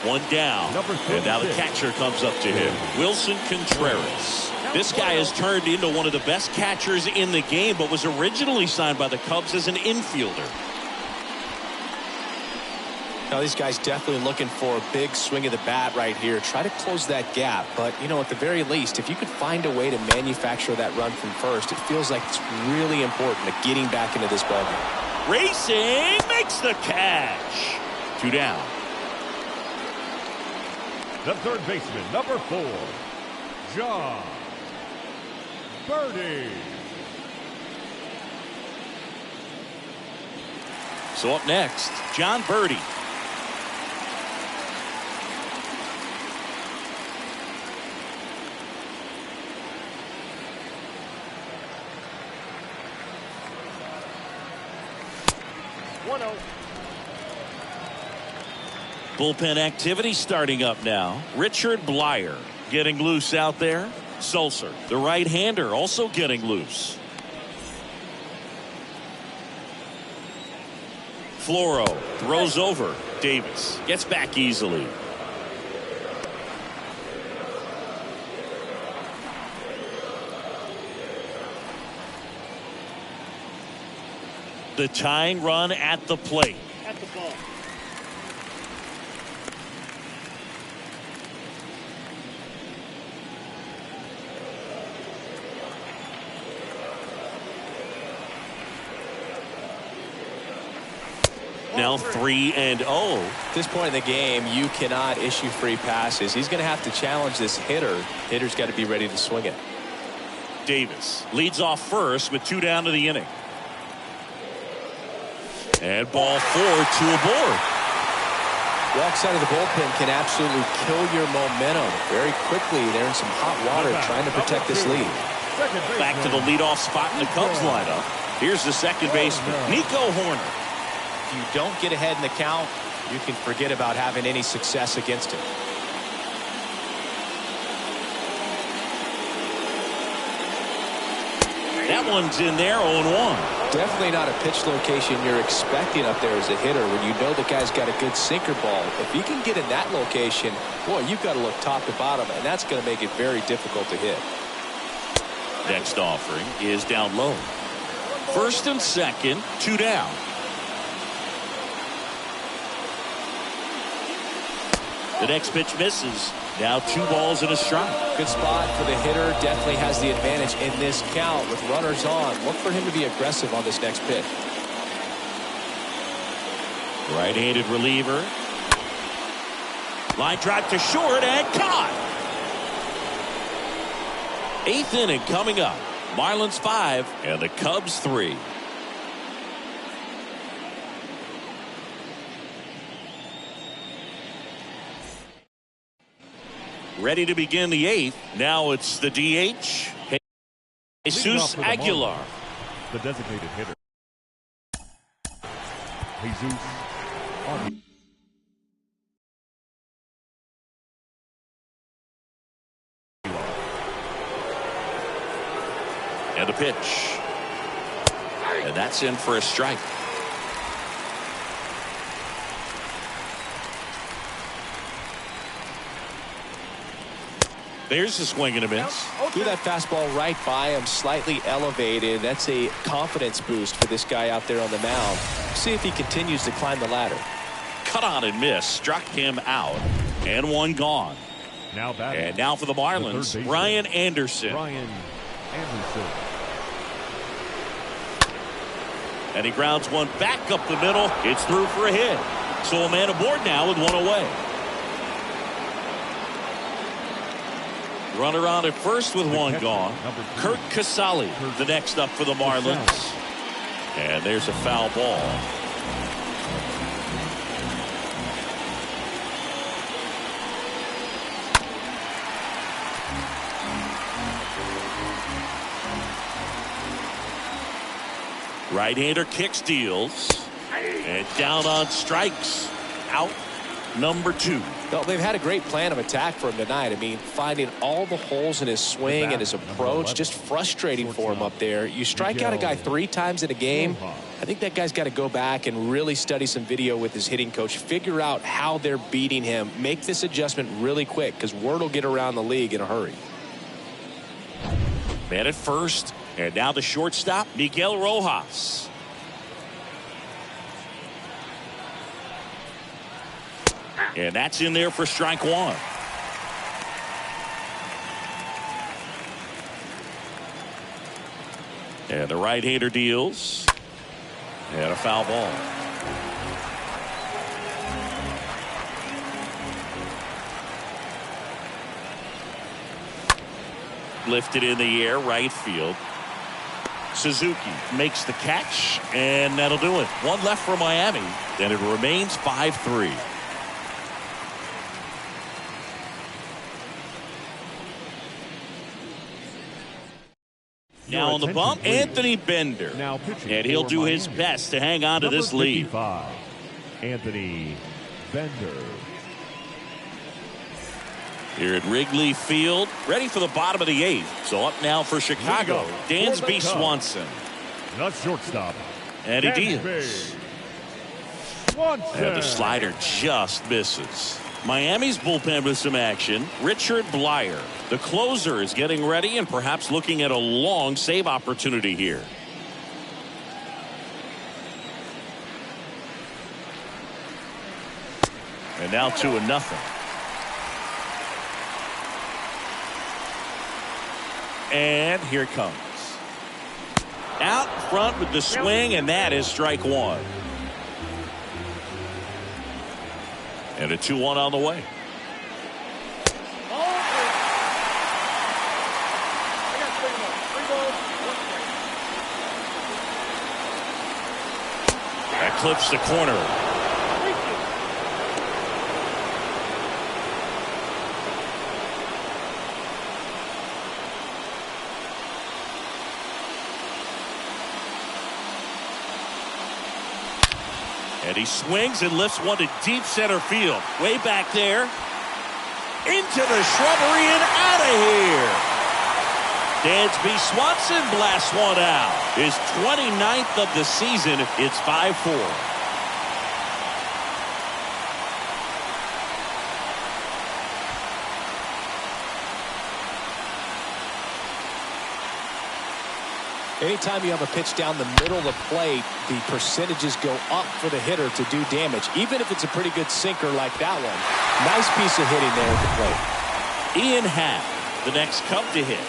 1 down. And now the catcher comes up to him, Wilson Contreras. This guy has turned into one of the best catchers in the game, but was originally signed by the Cubs as an infielder. Now these guys definitely looking for a big swing of the bat right here. Try to close that gap. But, you know, at the very least, if you could find a way to manufacture that run from first, it feels like it's really important to getting back into this ballgame. Racing makes the catch. 2 down. The third baseman, number 4, John Birdie. So up next, John Birdie. Bullpen activity starting up now. Richard Blyer getting loose out there. Sulcer, the right-hander, also getting loose. Floro throws over. Davis gets back easily. The tying run at the plate. At the ball. Now 3-0. At this point in the game, you cannot issue free passes. He's going to have to challenge this hitter. Hitter's got to be ready to swing it. Davis leads off first with 2 down to the inning. And ball 4, 2 aboard. Walk side of the bullpen can absolutely kill your momentum very quickly. They're in some hot water trying to protect this lead. Back to the leadoff spot in the Cubs lineup. Here's the second baseman, Nico Horner. If you don't get ahead in the count, you can forget about having any success against him. That one's in there, 0-1. Definitely not a pitch location you're expecting up there as a hitter when you know the guy's got a good sinker ball. If you can get in that location, boy, you've got to look top to bottom, and that's going to make it very difficult to hit. Next offering is down low. First and second, 2 down. The next pitch misses. Now 2 balls and a strike. Good spot for the hitter. Definitely has the advantage in this count with runners on. Look for him to be aggressive on this next pitch. Right-handed reliever. Line drive to short and caught. 8th inning coming up. Marlins 5 and the Cubs 3. Ready to begin the 8th. Now it's the DH, Jesus Aguilar. The designated hitter, Jesus Aguilar. And the pitch. That's in for a strike. There's a swing and a miss. Threw that fastball right by him, slightly elevated. That's a confidence boost for this guy out there on the mound. See if he continues to climb the ladder. Cut on and miss. Struck him out. And one gone. Now batting. And now for the Marlins, Ryan Anderson. Ryan Anderson. And he grounds one back up the middle. It's through for a hit. So a man aboard now with one away. Runner on at first with one gone. Kurt Casale, the next up for the Marlins. And there's a foul ball. Right-hander kicks, deals, and down on strikes. Out number 2. Well, they've had a great plan of attack for him tonight. I mean, finding all the holes in his swing and his approach, just frustrating for him up there. You strike out a guy 3 times in a game. I think that guy's got to go back and really study some video with his hitting coach, figure out how they're beating him, make this adjustment really quick, because word will get around the league in a hurry. Man at first, and now the shortstop, Miguel Rojas. And that's in there for strike 1. And the right-hander deals. And a foul ball. Lifted in the air, right field. Suzuki makes the catch, and that'll do it. One left for Miami, and it remains 5-3. Now on the bump, Anthony Bender. Now pitching, and he'll do his Miami. best to hang on to this lead. 55, Anthony Bender. Here at Wrigley Field, ready for the bottom of the 8th. So up now for Chicago, Dansby Swanson. The shortstop. And he Dansby deals. Swanson. And the slider just misses. Miami's bullpen with some action. Richard Blyer, the closer, is getting ready and perhaps looking at a long save opportunity here. And now 2-0. And here it comes. Out front with the swing, and that is strike 1. And a 2-1 on the way. That clips the corner. And he swings and lifts one to deep center field. Way back there. Into the shrubbery and out of here. Dansby Swanson blasts one out. His 29th of the season. It's 5-4. Anytime you have a pitch down the middle of the plate, the percentages go up for the hitter to do damage, even if it's a pretty good sinker like that one. Nice piece of hitting there at the plate. Ian Happ, the next Cub to hit.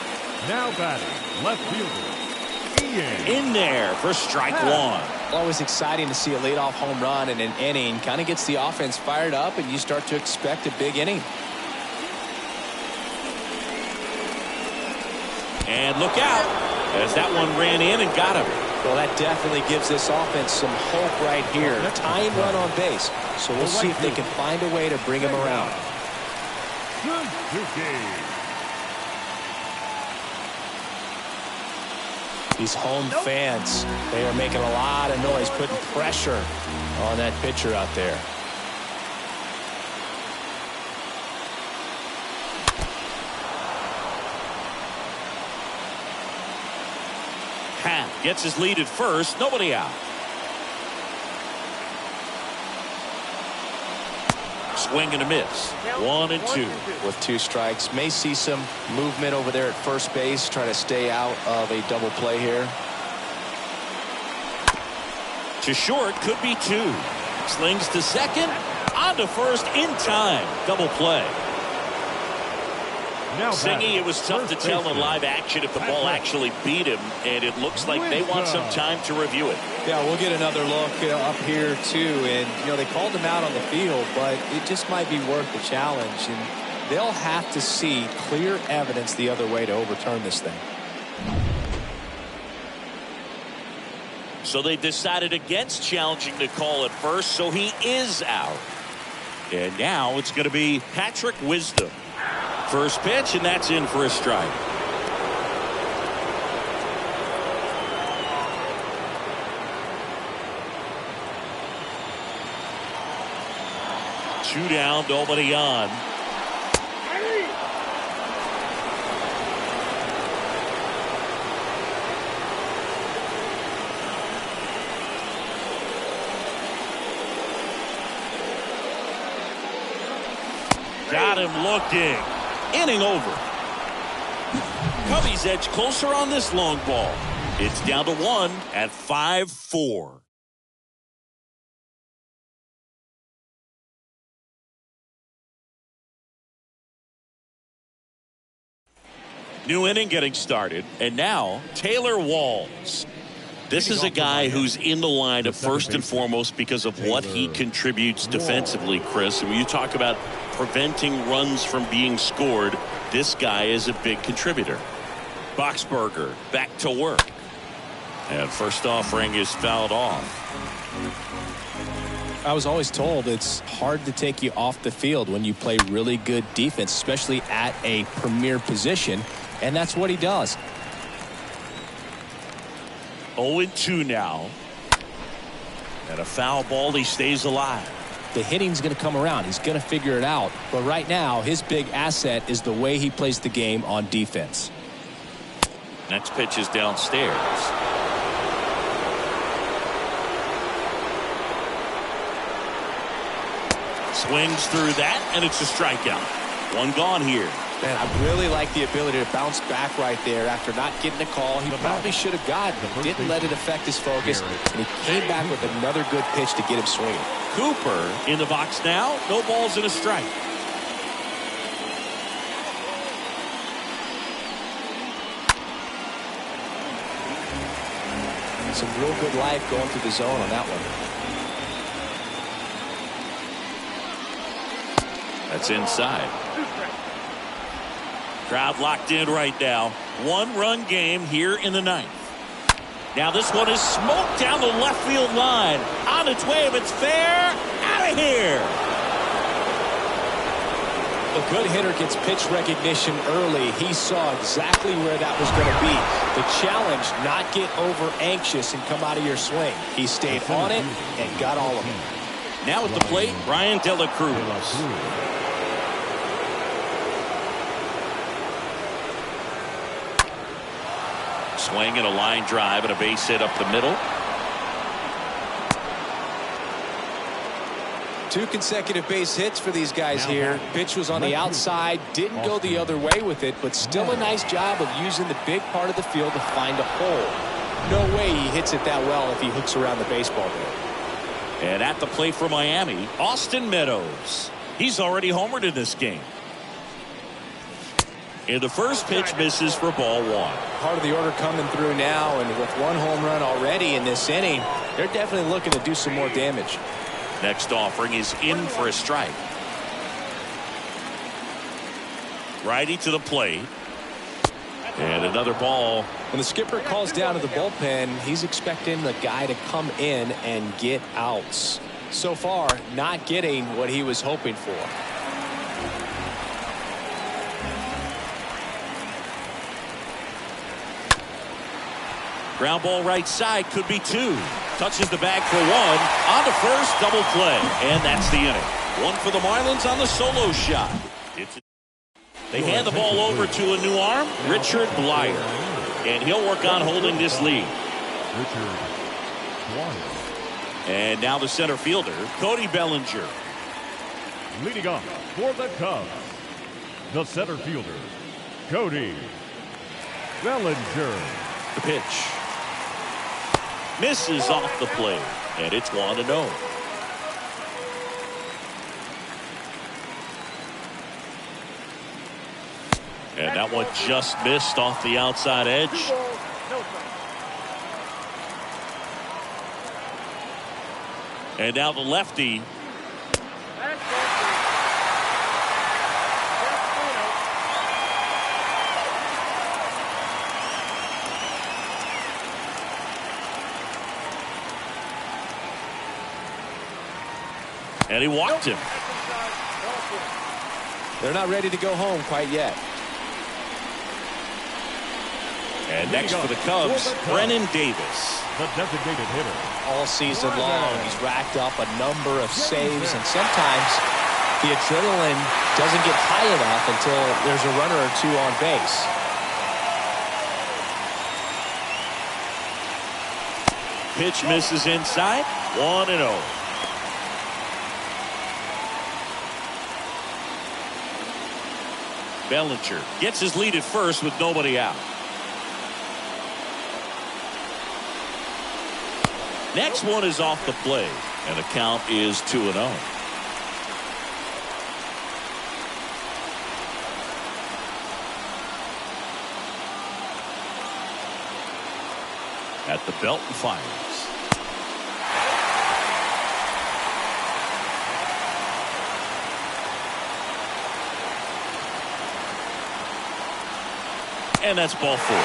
Now batting, left fielder, Ian. In there for strike 1. Always exciting to see a leadoff home run in an inning. Kind of gets the offense fired up, and you start to expect a big inning. And look out, as that one ran in and got him. Well, that definitely gives this offense some hope right here. Tying run on base. So we'll see if they can find a way to bring him around. These home fans, they are making a lot of noise, putting pressure on that pitcher out there. Happ Gets his lead at first. Nobody out. Swing and a miss. 1-2. With 2 strikes. May see some movement over there at first base. Trying to stay out of a double play here. To short. Could be 2. Slings to second. On to first in time. Double play. Singy, it was tough to tell in live action if the ball actually beat him, and it looks like they want some time to review it. Yeah, we'll get another look up here too, and they called him out on the field, but it just might be worth the challenge, and they'll have to see clear evidence the other way to overturn this thing. So they decided against challenging the call at first, so he is out. And now it's going to be Patrick Wisdom. First pitch, and that's in for a strike. Two down, nobody on. Got him looking. Inning over. Cubbies edge closer on this long ball. It's down to 1 at 5-4. New inning getting started, and now Taylor Walls. This is a guy who's in the lineup first and foremost because of what he contributes defensively, Chris. And when you talk about preventing runs from being scored, this guy is a big contributor. Boxberger back to work. And first offering is fouled off. I was always told it's hard to take you off the field when you play really good defense, especially at a premier position, and that's what he does. 0-2 now. And a foul ball, he stays alive. The hitting's going to come around. He's going to figure it out. But right now, his big asset is the way he plays the game on defense. Next pitch is downstairs. Swings through that, and it's a strikeout. One gone here. Man, I really like the ability to bounce back right there after not getting a call. He probably should have gotten it. Didn't let it affect his focus, and he came back with another good pitch to get him swinging. Cooper in the box now. No balls and a strike. Some real good life going through the zone on that one. That's inside. Crowd locked in right now. 1-run game here in the 9th. Now this one is smoked down the left field line. On its way, if it's fair, out of here. A good hitter gets pitch recognition early. He saw exactly where that was going to be. The challenge, not get over anxious and come out of your swing. He stayed on it and got all of it. Now at the plate, Brian De La Cruz. Swing and a line drive and a base hit up the middle. 2 consecutive base hits for these guys here. Pitch was on the outside, didn't go the other way with it, but still a nice job of using the big part of the field to find a hole. No way he hits it that well if he hooks around the baseball there. And at the plate for Miami, Austin Meadows. He's already homered in this game. And the first pitch misses for ball 1. Part of the order coming through now, and with 1 home run already in this inning, they're definitely looking to do some more damage. Next offering is in for a strike. Righty to the plate. And another ball. When the skipper calls down to the bullpen, he's expecting the guy to come in and get outs. So far, not getting what he was hoping for. Ground ball right side, could be 2. Touches the bag for 1. On to first, double play. And that's the inning. 1 for the Marlins on the solo shot. They hand the ball over to a new arm, Richard Blyer. And he'll work on holding this lead. Richard Dwyer. And now the center fielder, Cody Bellinger. Leading off for the Cubs, the center fielder, Cody Bellinger. The pitch. Misses off the plate, and it's 1-0. And that one just missed off the outside edge. And now the lefty. And he walked him. They're not ready to go home quite yet. And next for the Cubs, Brennan Davis. The designated hitter. All season long, he's racked up a number of saves, and sometimes the adrenaline doesn't get high enough until there's a runner or two on base. Pitch misses inside. 1-0. Bellinger gets his lead at first with nobody out. Next one is off the plate, and the count is 2-0. At the belt and fires. And that's ball 4.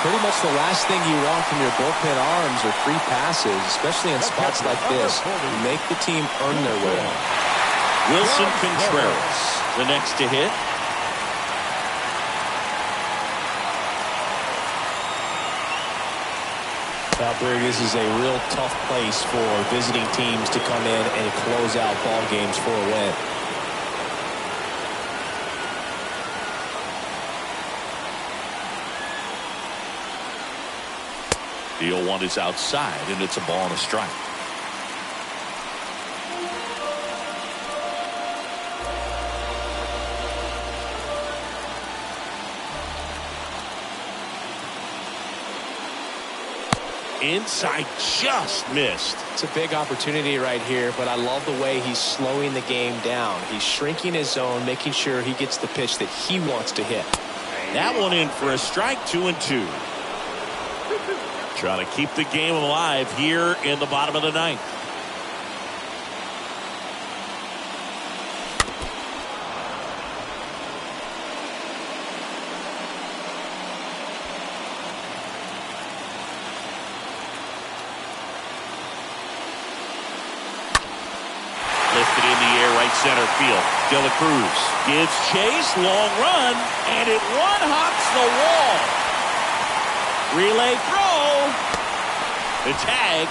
Pretty much the last thing you want from your bullpen arms are free passes, especially in spots like this. Make the team earn their way on. Wilson Contreras, the next to hit. Now, Barry, this is a real tough place for visiting teams to come in and close out ball games for a win. The 0-1 is outside, and it's a ball and a strike. Inside, just missed. It's a big opportunity right here, but I love the way he's slowing the game down. He's shrinking his zone, making sure he gets the pitch that he wants to hit. That one in for a strike. 2-2. Trying to keep the game alive here in the bottom of the ninth. Lifted in the air, right center field. De La Cruz gives chase, long run, and it one-hops the wall. Relay throw. The tag,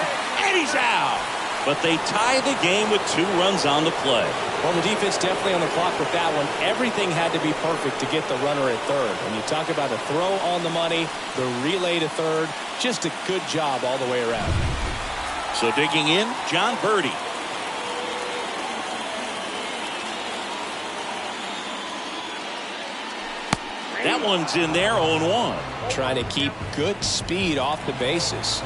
and he's out. But they tie the game with 2 runs on the play. Well, the defense definitely on the clock with that one. Everything had to be perfect to get the runner at third. When you talk about a throw on the money, the relay to third, just a good job all the way around. So digging in, John Birdie. That one's in there, 0-1. Trying to keep good speed off the bases.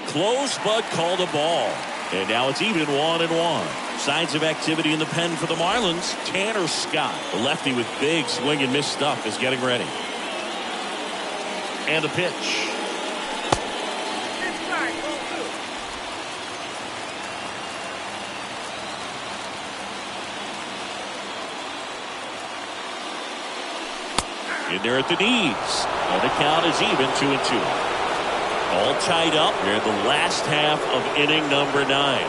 Close, but called a ball. And now it's even 1-1. Signs of activity in the pen for the Marlins. Tanner Scott, the lefty with big swing and miss stuff, is getting ready. And a pitch. In there at the knees. And the count is even 2-2. All tied up here in the last half of inning number 9.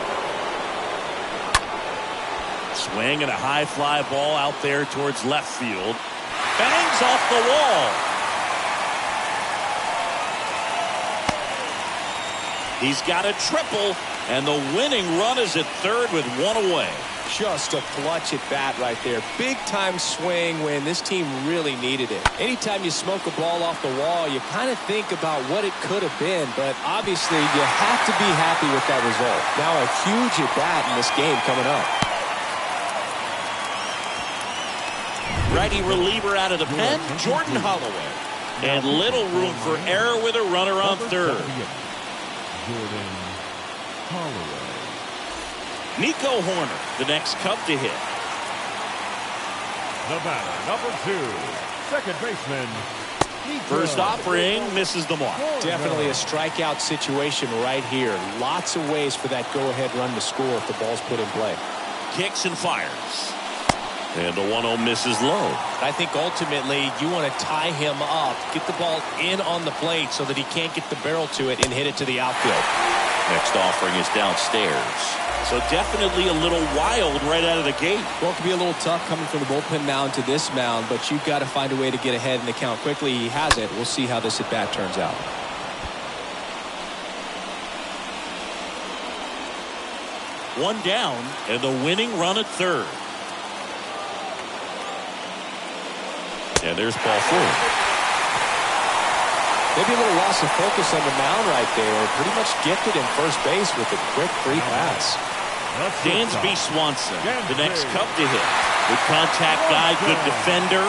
Swing and a high fly ball out there towards left field. Bangs off the wall. He's got a triple, and the winning run is at third with 1 away. Just a clutch at bat right there. Big time swing when this team really needed it. Anytime you smoke a ball off the wall, you kind of think about what it could have been, but obviously you have to be happy with that result. Now a huge at bat in this game coming up. Righty reliever out of the pen, Jordan Holloway. And little room for error with a runner on third. Jordan Holloway. Nico Horner, the next Cub to hit. The batter, number 2, second baseman. Nico. First offering, misses the mark. Definitely a strikeout situation right here. Lots of ways for that go-ahead run to score if the ball's put in play. Kicks and fires. And the 1-0 misses low. I think ultimately you want to tie him up, get the ball in on the plate so that he can't get the barrel to it and hit it to the outfield. Next offering is downstairs. So definitely a little wild right out of the gate. Well, it can be a little tough coming from the bullpen mound to this mound, but you've got to find a way to get ahead in the count quickly. He hasn't. We'll see how this at bat turns out. One down and the winning run at third. And there's ball 4. Maybe a little loss of focus on the mound right there. Pretty much gifted in first base with a quick free pass. Dansby Swanson, the next Cub to hit. Good contact guy, good defender.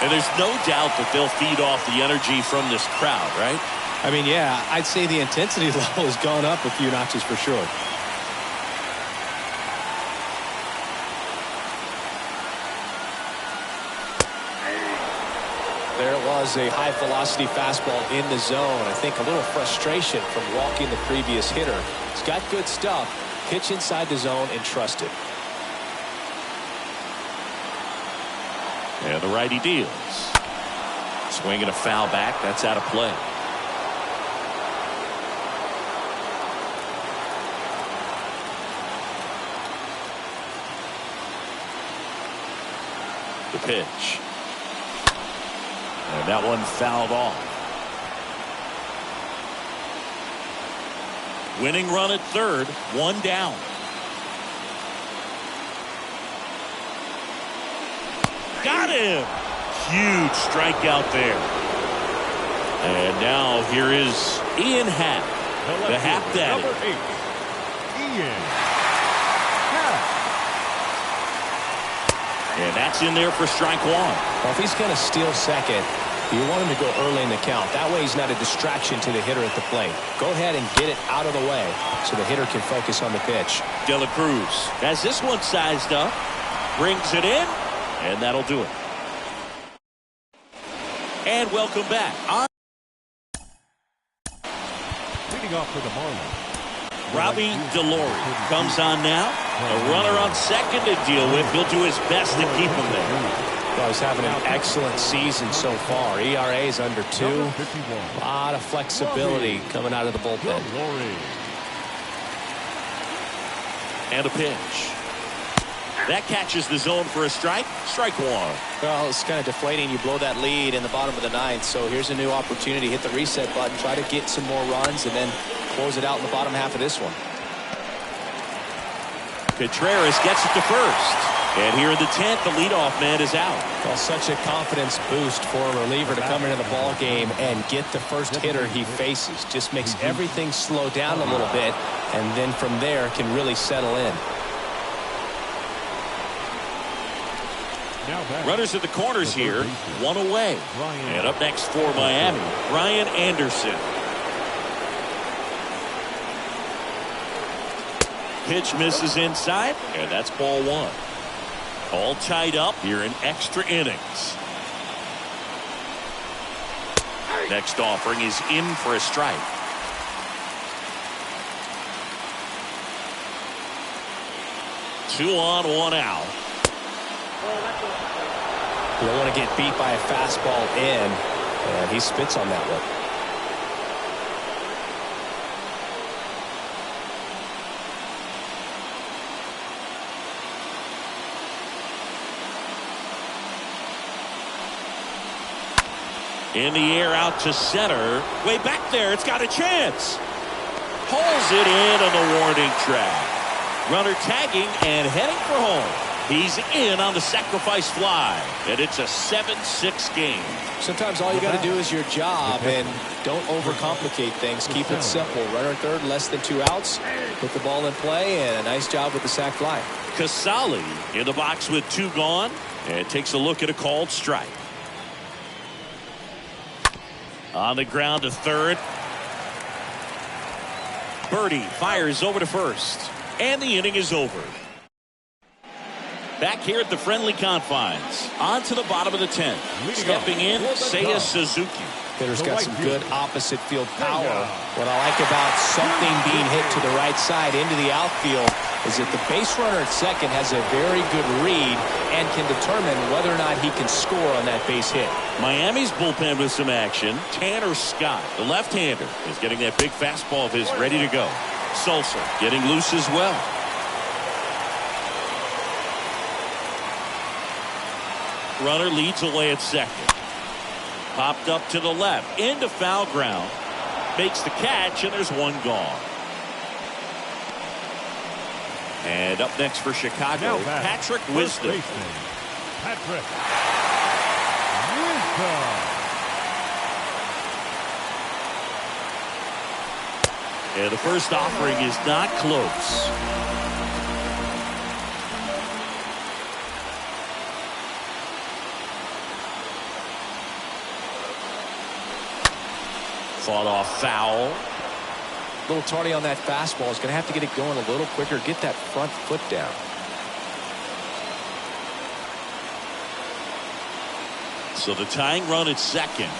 And there's no doubt that they'll feed off the energy from this crowd, right? I mean, yeah, I'd say the intensity level has gone up a few notches for sure. There was a high-velocity fastball in the zone. I think a little frustration from walking the previous hitter. He's got good stuff. Pitch inside the zone and trust it. And the righty deals. Swinging a foul back. That's out of play. The pitch. And that one fouled off. Winning run at third, 1 down. Got him! Huge strikeout there. And now here is Ian Happ, the Happ Daddy. Number 8, Ian Happ. And that's in there for strike 1. Well, if he's going to steal second, you want him to go early in the count. That way he's not a distraction to the hitter at the plate. Go ahead and get it out of the way so the hitter can focus on the pitch. De La Cruz has this one sized up, brings it in, and that'll do it. And welcome back. Leading off for the Marlins. Robbie Delory comes on now. A runner on second to deal with. He'll do his best to keep him there. Well, he's having an excellent season so far. ERA is under 2. A lot of flexibility coming out of the bullpen. And a pitch. That catches the zone for a strike. Strike 1. Well, it's kind of deflating. You blow that lead in the bottom of the 9th. So here's a new opportunity. Hit the reset button. Try to get some more runs and then close it out in the bottom half of this one. Contreras gets it to first. And here in the 10th, the leadoff man is out. Well, such a confidence boost for a reliever to come into the ball game and get the first hitter he faces. Just makes everything slow down a little bit, and then from there can really settle in. Runners at the corners here, 1 away. And up next for Miami, Ryan Anderson. Pitch misses inside, and that's ball 1. All tied up here in extra innings. Next offering is in for a strike. Two on, 1 out. You don't want to get beat by a fastball in, and he spits on that one. In the air out to center. Way back there. It's got a chance. Pulls it in on the warning track. Runner tagging and heading for home. He's in on the sacrifice fly, and it's a 7-6 game. Sometimes all you got to do is your job, and don't overcomplicate things. Keep it simple. Runner third, less than 2 outs. Put the ball in play, and a nice job with the sac fly. Casali in the box with 2 gone, and takes a look at a called strike. On the ground to third. Birdie fires over to first, and the inning is over. Back here at the friendly confines. On to the bottom of the 10th. Stepping in, Seiya Suzuki. Hitter's got some good opposite field power. What I like about something being hit to the right side into the outfield is that the base runner at second has a very good read and can determine whether or not he can score on that base hit. Miami's bullpen with some action. Tanner Scott, the left-hander, is getting that big fastball of his ready to go. Sosa getting loose as well. Runner leads away at second. Popped up to the left into foul ground. Makes the catch, and there's 1 gone. And up next for Chicago, Patrick Wisdom. Patrick Wisdom. And the first offering is not close. Fought off foul. A little tardy on that fastball. Is going to have to get it going a little quicker. Get that front foot down. So the tying run at second.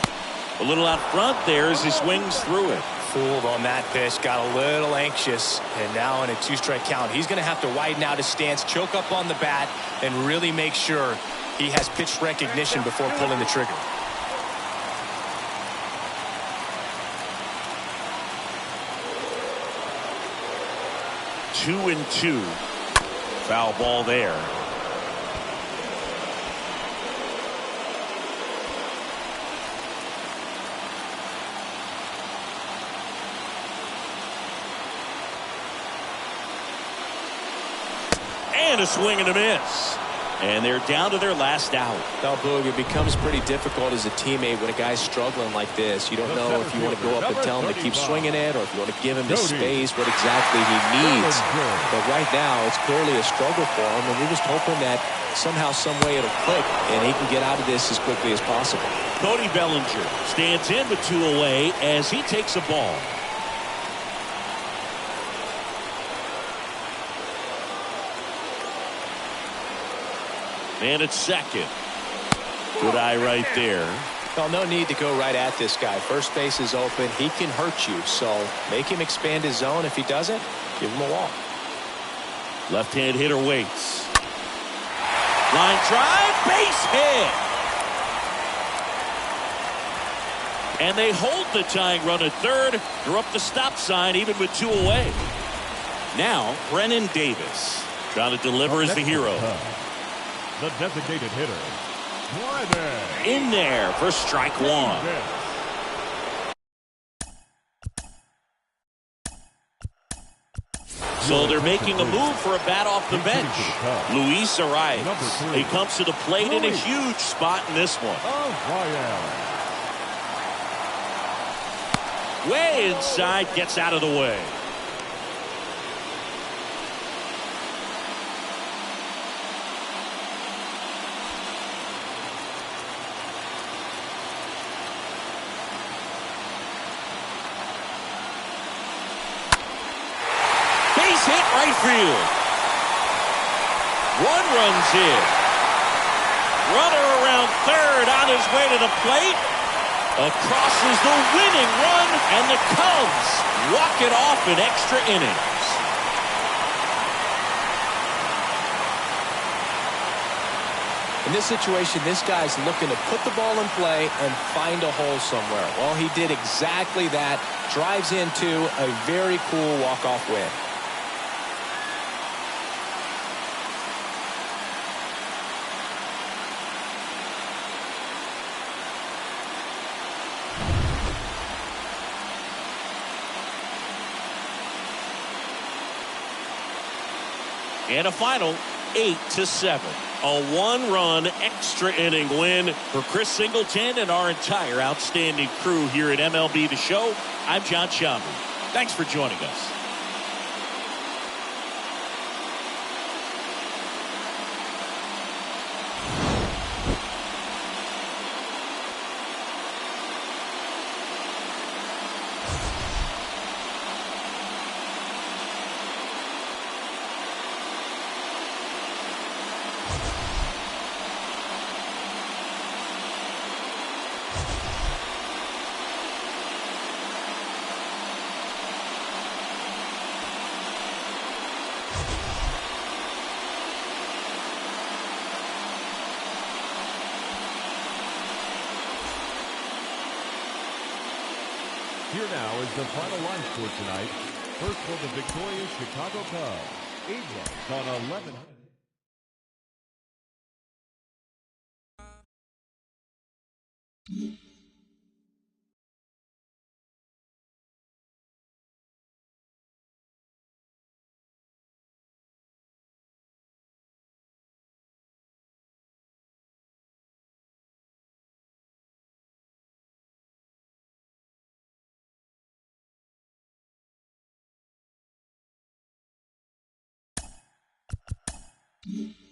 A little out front there as he swings through it. Fooled on that pitch. Got a little anxious. And now in a 2-strike count, he's going to have to widen out his stance, choke up on the bat, and really make sure he has pitch recognition before pulling the trigger. 2-2. Foul ball there. And a swing and a miss. And they're down to their last out. Now, Boog, it becomes pretty difficult as a teammate when a guy's struggling like this. You don't know if you want to go up and tell him to keep swinging it or if you want to give him the space, what exactly he needs. But right now, it's clearly a struggle for him, and we're just hoping that somehow, some way it'll click, and he can get out of this as quickly as possible. Cody Bellinger stands in with 2 away as he takes a ball. And it's second. Good eye right there. Well, no need to go right at this guy. First base is open. He can hurt you. So make him expand his zone. If he doesn't, give him a walk. Left-hand hitter waits. Line drive, base hit. And they hold the tying run at third. They're up the stop sign even with 2 away. Now, Brennan Davis trying to deliver as the hero. The designated hitter, Brennan. In there for strike 1. So they're making a move for a bat off the bench. Luis Arias. He comes to the plate in a huge spot in this one. Way inside, gets out of the way. Hit right field. 1 run's in. Runner around third on his way to the plate. Across is the winning run, and the Cubs walk it off in extra innings. In this situation, this guy's looking to put the ball in play and find a hole somewhere. Well, he did exactly that. Drives into a very cool walk-off win. And a final 8-7. A one-run extra inning win for Chris Singleton and our entire outstanding crew here at MLB The Show. I'm John Sciambi. Thanks for joining us. Here now is the final line score tonight. First for the victorious Chicago Cubs. 8 runs on 11. Mm-hmm.